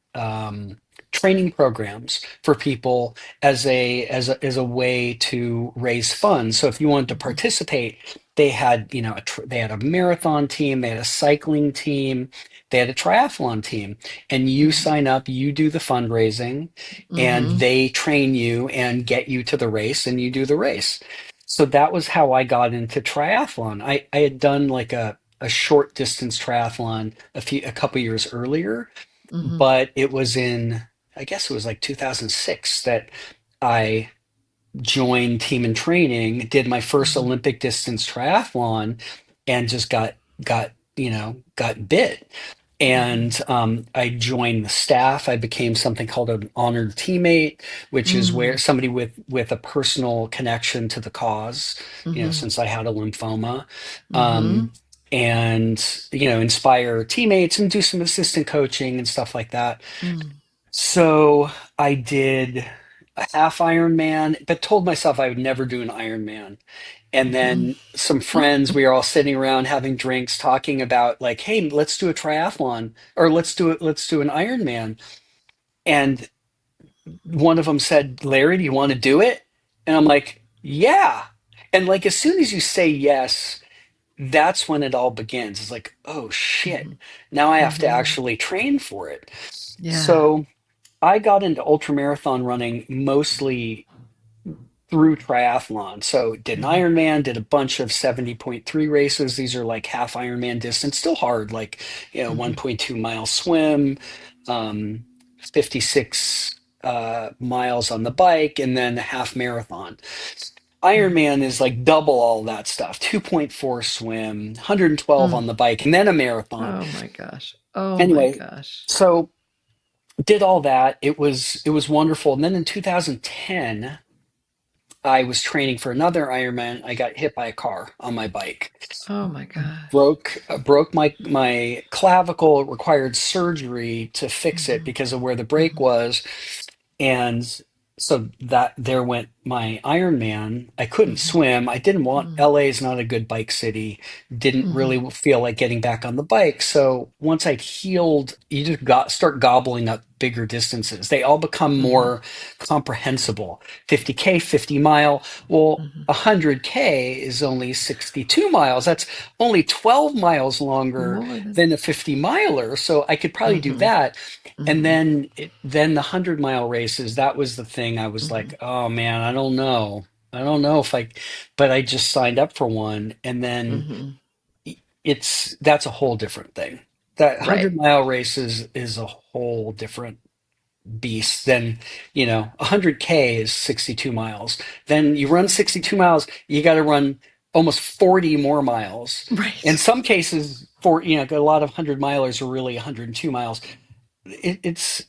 training programs for people as a way to raise funds. So if you wanted to Mhm. participate, they had, they had a marathon team, they had a cycling team, they had a triathlon team, and you Mhm. sign up, you do the fundraising, and Mhm. they train you and get you to the race, and you do the race. So that was how I got into triathlon. I had done, like, a short distance triathlon a couple years earlier, Mhm. but it was in, I guess it was like 2006, that I joined Team in Training, did my first Mhm. Olympic distance triathlon, and just got bit. Mhm. And I joined the staff. I became something called an honored teammate, which is where Mm. somebody with a personal connection to the cause, Mhm. since I had a lymphoma. Mhm. Um, and inspire teammates and do some assistant coaching and stuff like that. Mm. So I did a half Ironman, but told myself I would never do an Ironman. And Mhm. then some friends, we were all sitting around having drinks, talking about, like, hey, let's do a triathlon, or let's do an Ironman. And one of them said, Larry, do you want to do it? And I'm like, yeah. And, like, as soon as you say yes, that's when it all begins. It's like, oh shit, Mhm. now I have to Mhm. actually train for it. Yeah. So I got into ultramarathon running mostly through triathlon. So did an Mhm. Ironman, did a bunch of 70.3 races. These are like half Ironman distance, still hard, like, Mhm. 1.2 mile swim, um, 56 miles on the bike, and then a half marathon. Mhm. Ironman is like double all that stuff, 2.4 swim, 112 Mm. on the bike, and then a marathon. Oh my gosh. Oh my Anyway, gosh. so did all that. It was wonderful. And then in 2010, I was training for another Ironman. I got hit by a car on my bike. Oh my gosh. Broke my clavicle. It required surgery to fix it Mhm. because of where the break Mhm. was. And so that there went my Ironman. I couldn't Mhm. swim. I didn't want, Mm. LA is not a good bike city. Didn't Mhm. really feel like getting back on the bike. So once I'd healed, you just start gobbling up bigger distances. They all become Mhm. more comprehensible. 50K, 50 mile. Well, Mhm. 100K is only 62 miles. That's only 12 miles longer More than. than a 50 miler. So I could probably do Mhm. that. And Mhm. then the 100 mile races, that was the thing. I was Mhm. like, oh man, I don't know. I don't know if I, but I just signed up for one. And then Mhm. that's a whole different thing. That Right. 100 mile race is a whole different beast than, 100K is 62 miles. Then you run 62 miles, you got to run almost 40 more miles. In Right. some cases, a lot of 100 milers are really 102 miles. It's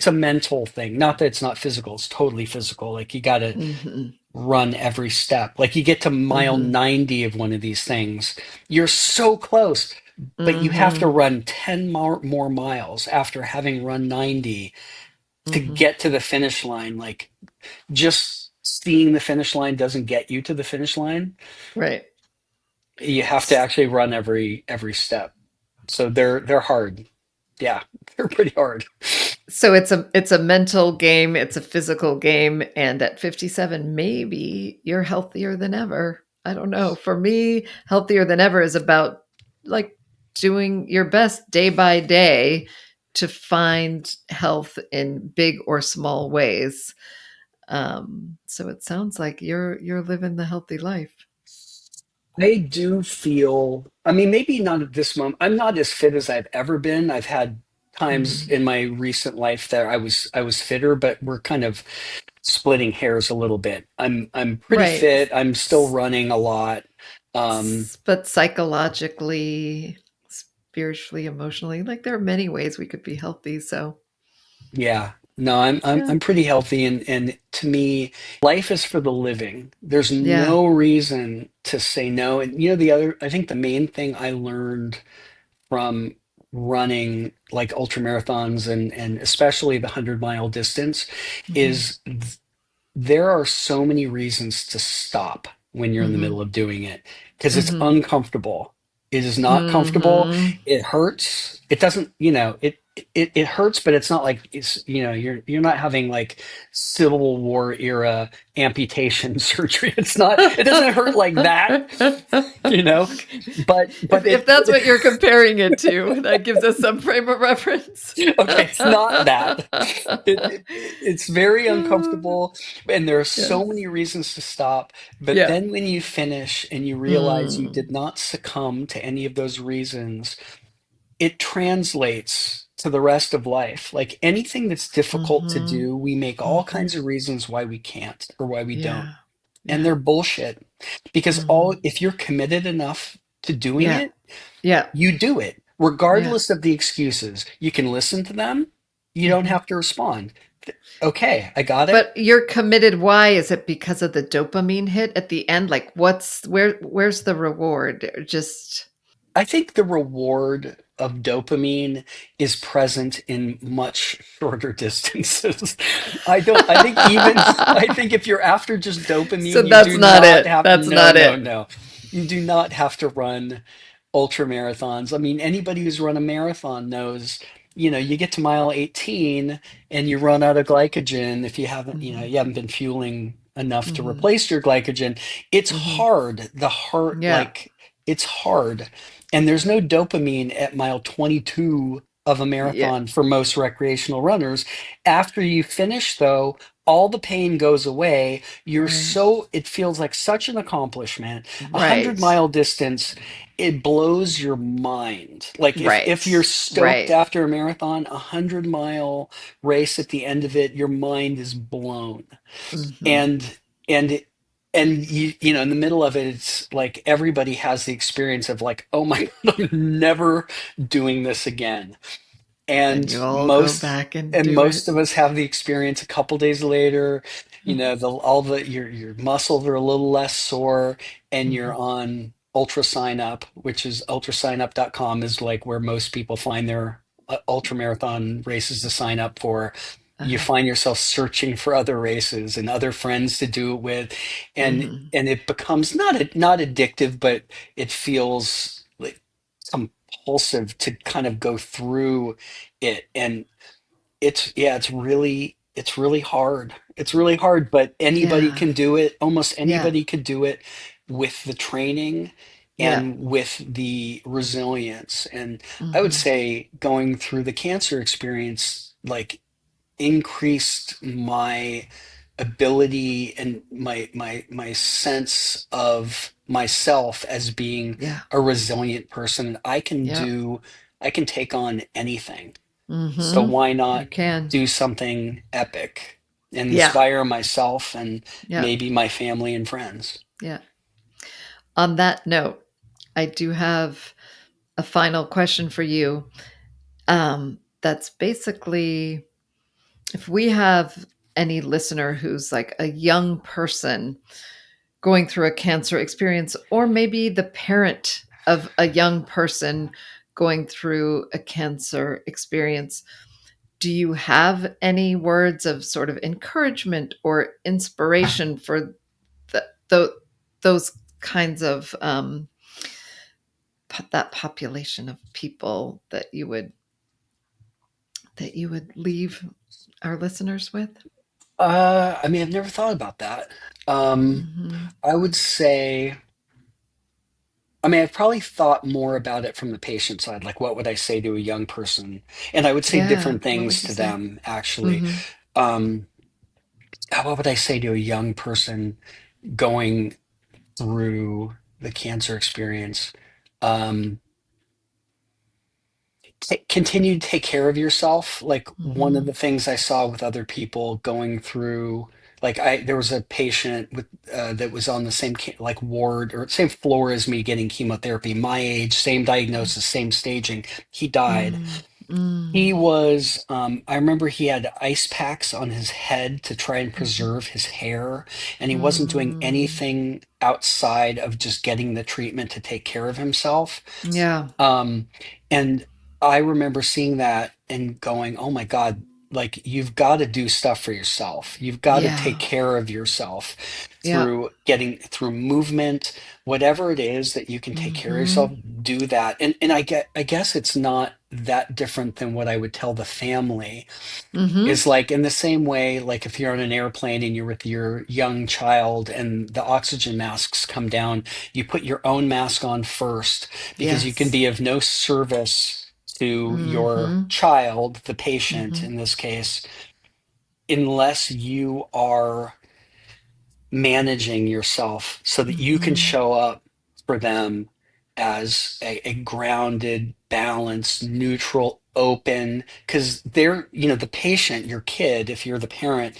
a mental thing. Not that it's not physical, it's totally physical. Like you got to Mhm. run every step. Like you get to mile Mhm. 90 of one of these things, you're so close, but you have to Mhm. run 10 more miles after having run 90 to Mhm. get to the finish line. Like just seeing the finish line doesn't get you to the finish line. Right. You have to actually run every step. So they're hard. Yeah, they're pretty hard. So it's a mental game, it's a physical game, and at 57, maybe you're healthier than ever. I don't know. For me, healthier than ever is about like doing your best day by day to find health in big or small ways. So it sounds like you're living the healthy life. I do feel, I mean, maybe not at this moment. I'm not as fit as I've ever been. I've had times Mhm. in my recent life that I was fitter, but we're kind of splitting hairs a little bit. I'm pretty Right. fit. I'm still running a lot. Um, But psychologically, spiritually, emotionally, like there are many ways we could be healthy. So, yeah. No, I'm yeah. I'm pretty healthy, and to me, life is for the living. There's Yeah. no reason to say no. And the other, I think the main thing I learned from running like ultra marathons and especially the 100 mile distance Mhm. is there are so many reasons to stop when you're in the Mhm. middle of doing it because it's Mhm. uncomfortable. It is not comfortable. Mhm. It hurts. It doesn't, it hurts, but it's not like you're not having like Civil War era amputation surgery. It doesn't hurt like that, you know, but If it that's what you're comparing it to, that gives us some frame of reference. okay, it's not that. It's very uncomfortable, and there are Yeah. so many reasons to stop. But Yeah. then when you finish and you realize you Mm. did not succumb to any of those reasons, it translates to the rest of life. Like anything that's difficult to Mhm. do, we make all kinds Mhm. of reasons why we can't or why we don't. Yeah. And Yeah. they're bullshit. Because Mhm. if you're committed enough to doing Yeah. it, Yeah. you do it, Yeah. regardless of the excuses. You can listen to them. You don't Mhm. have to respond. Okay, I got it. But you're committed. Why? Is it because of the dopamine hit at the end? Like where's the reward? Just I think the reward of dopamine is present in much shorter distances. I think if you're after just so dopamine, you that's do not not it. have, That's no, not no, it. no. You do not have to run ultra marathons. I mean, anybody who's run a marathon knows, you get to mile 18 and you run out of glycogen if Mhm. you haven't been fueling enough to Mhm. replace your glycogen. It's Mhm. hard. The heart, Yeah. like, it's hard. And there's no dopamine at mile 22 of a Yeah. marathon for most recreational runners. After you finish, though, all the pain goes away. Right. It feels like such an accomplishment. A hundred Right. mile distance, it blows your mind. Like if you're Right. stoked Right. after a marathon, 100 mile race at the end of it, your mind is blown. Mhm. And and in the middle of it, it's like everybody has the experience of like, oh my God, I'm never doing this again. And and you all go most back and and do most it. of us have the experience a couple days later. Your muscles are a little less sore, and you're Mhm. on UltraSignup, which is ultrasignup.com is like where most people find their ultra marathon races to sign up for. you Uh-huh. find yourself searching for other races and other friends to do it with, Mhm. and it becomes not addictive, but it feels like compulsive to kind of go through it. And it's really hard. It's really hard, but anybody Yeah. can do it. Almost Yeah. anybody could do it with the training Yeah. and with the resilience. And I would Mhm. say going through the cancer experience, like, increased my ability and my sense of myself as being Yeah. a resilient person. Yeah. I can take on anything. So Mhm. why You not can. do something epic and Yeah. inspire myself and Yeah. maybe my family and friends? Yeah. On that note, I do have a final question for you. That's basically if we have any listener who's like a young person going through a cancer experience, or maybe the parent of a young person going through a cancer experience, do you have any words of sort of encouragement or inspiration for the, those kinds of that population of people that you would leave our listeners with? I mean, I've never thought about that. Um, Hmm. I would say, I mean, I've probably thought more about it from the patient side. Like, what would I say to a young person? And I would say Yeah. different What things would you to say? them, actually. Hmm. Um, what would I say to a young person going through the cancer experience? Um, Continue to take care of yourself. Like, one of Hmm. the things I saw with other people going through, like, I there was a patient with that was on the same like ward or same floor as me getting chemotherapy, my age, same diagnosis, same staging. He died. Mm, He mm, was, I remember he had ice packs on his head to try and mhm, preserve his hair, and he wasn't doing mm. anything outside of just getting the treatment to take care of himself. Yeah. Um, and I remember seeing that and going, oh my God, like, you've got to do stuff for yourself. You've got to take Yeah. care of yourself Yeah. through getting through movement, whatever it is that you can take care of yourself, Mhm. do that. And I guess it's not that different than what I would tell the family. Is Mhm. like, in the same way, like, if you're on an airplane and you're with your young child and the oxygen masks come down, you put your own mask on first because you can Yes. be of no service to your Mhm. child, the patient Mhm. in this case, unless you are managing yourself so that you can Mhm. show up for them as a grounded, balanced, neutral, open, because they're, the patient, your kid, if you're the parent,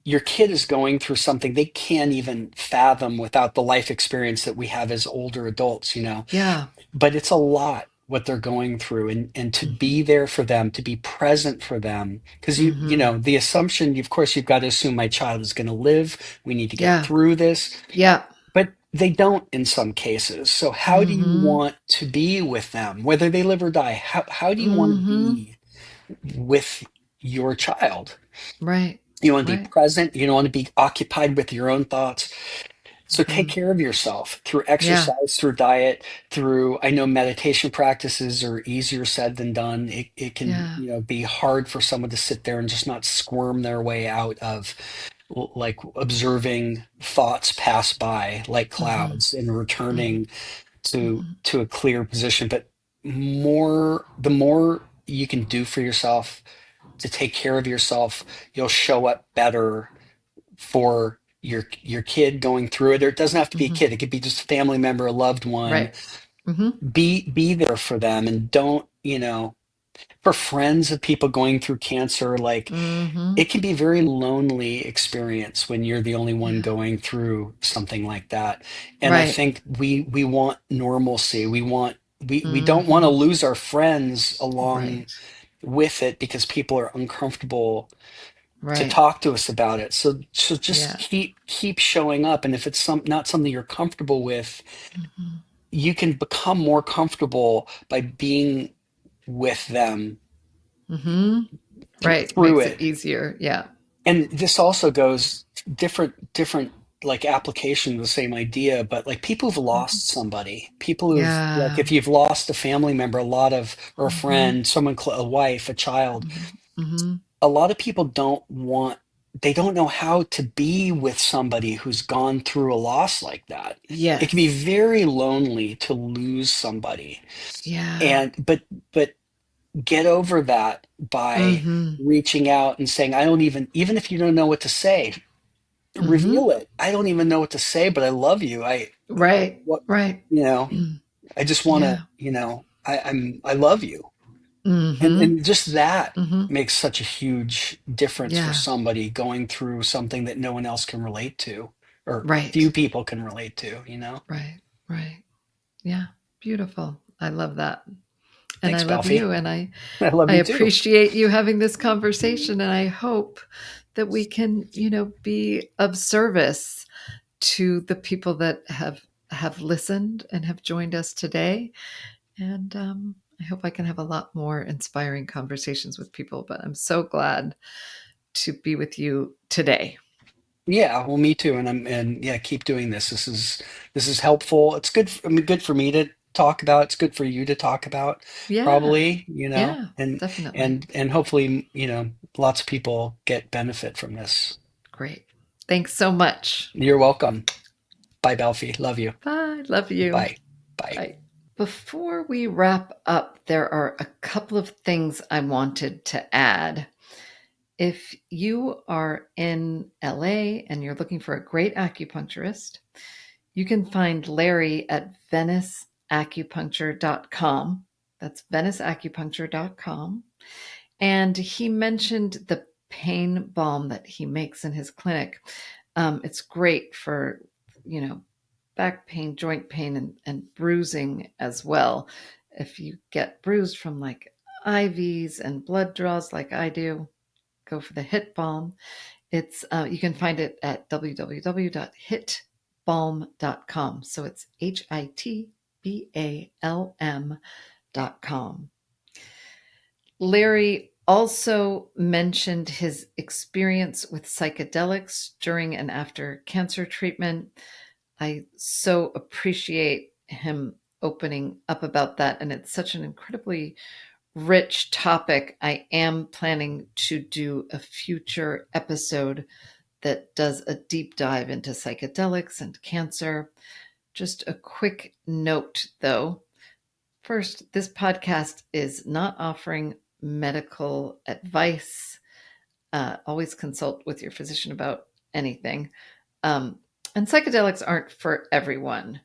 your kid is going through something they can't even fathom without the life experience that we have as older adults. Yeah. But it's a lot what they're going through, and to Mhm. be there for them, to be present for them, because Mhm. the assumption, of course, you've got to assume my child is going to live, we need to get Yeah. through this, Yeah. but they don't in some cases. So how do you Mhm. want to be with them, whether they live or die? How do you want to Mhm. be with your child? Right. You want to be Right. present. You don't want to be occupied with your own thoughts. So take Mhm. care of yourself through Yeah. exercise, through diet, through, I know meditation practices are easier said than done. It can, Yeah. be hard for someone to sit there and just not squirm their way out of, like, observing thoughts pass by like Mhm. clouds and Mhm. returning to Mhm. a clear position. But the more you can do for yourself to take care of yourself, you'll show up better for your kid going through it. Or it doesn't have to be a Mhm. kid, it could be just a family member, a loved one. Right. Mhm. Be there for them, and don't, for friends of people going through cancer, like, Mhm. it can be a very lonely experience when you're the only one Yeah. going through something like that. And I Right. think we want normalcy. We don't want to Mhm. lose our friends along Right. with it because people are uncomfortable to Right. talk to us about it. So just Yeah. keep showing up. And if it's not something you're comfortable with, Mhm. you can become more comfortable by being with them. Mhm. Right. through Makes it it. easier. Yeah. And this also goes different like application of the same idea, but like people who've Mhm. lost somebody, people who've like Yeah. if you've lost a family member, a lot of or a Hmm. friend, someone, a wife, a child, Hmm. Hmm. a lot of people they don't know how to be with somebody who's gone through a loss like that. It can be Yes. very lonely to lose somebody. Yeah. And but get over that by Hmm. reaching out and saying, I don't even if you don't know what to say, Hmm. reveal it. I don't even know what to say, but I love you. Right. What, Right. you know, I just want to, Yeah. I love you. Hmm. And just that Hmm. makes such a huge difference for Yeah. somebody going through something that no one else can relate to, or few Right. people can relate to. Right. Right. Yeah. Beautiful. I love that. And I Thanks, love Balfi. you. And I I love I you too. appreciate you having this conversation, and I hope that we can, be of service to the people that have listened and have joined us today. And I hope I can have a lot more inspiring conversations with people. But I'm so glad to be with you today. Yeah, well, me too. And yeah, keep doing this. This is helpful. It's good. I mean, good for me to talk about. It's good for you to talk about, Yeah, probably, yeah, and definitely. and hopefully, lots of people get benefit from this. Great. Thanks so much. You're welcome. Bye, Belfi. Love you. Bye. Love you. Bye. Bye. Bye. Before we wrap up, there are a couple of things I wanted to add. If you are in LA and you're looking for a great acupuncturist, you can find Larry at veniceacupuncture.com. That's veniceacupuncture.com. And he mentioned the pain balm that he makes in his clinic. It's great for, you know, back pain, joint pain, and bruising as well. If you get bruised from like IVs and blood draws like I do, go for the Hit Balm. It's you can find it at www.hitbalm.com. So it's HITBALM.com. Larry also mentioned his experience with psychedelics during and after cancer treatment. I so appreciate him opening up about that. And it's such an incredibly rich topic. I am planning to do a future episode that does a deep dive into psychedelics and cancer. Just a quick note, though. First, this podcast is not offering medical advice. Always consult with your physician about anything. Um, and psychedelics aren't for everyone.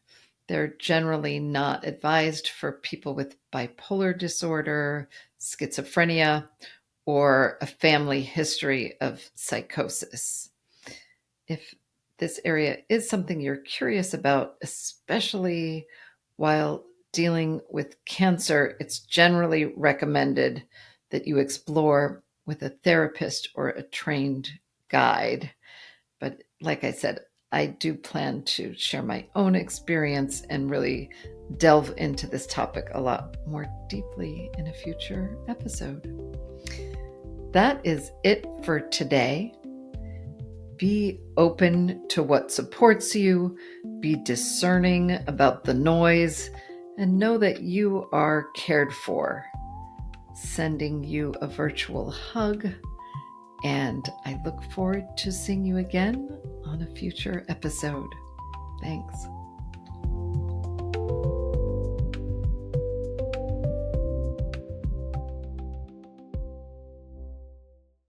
They're generally not advised for people with bipolar disorder, schizophrenia, or a family history of psychosis. If this area is something you're curious about, especially while dealing with cancer, it's generally recommended that you explore with a therapist or a trained guide. But like I said, I do plan to share my own experience and really delve into this topic a lot more deeply in a future episode. That is it for today. Be open to what supports you, be discerning about the noise, and know that you are cared for. Sending you a virtual hug, and I look forward to seeing you again on a future episode. Thanks.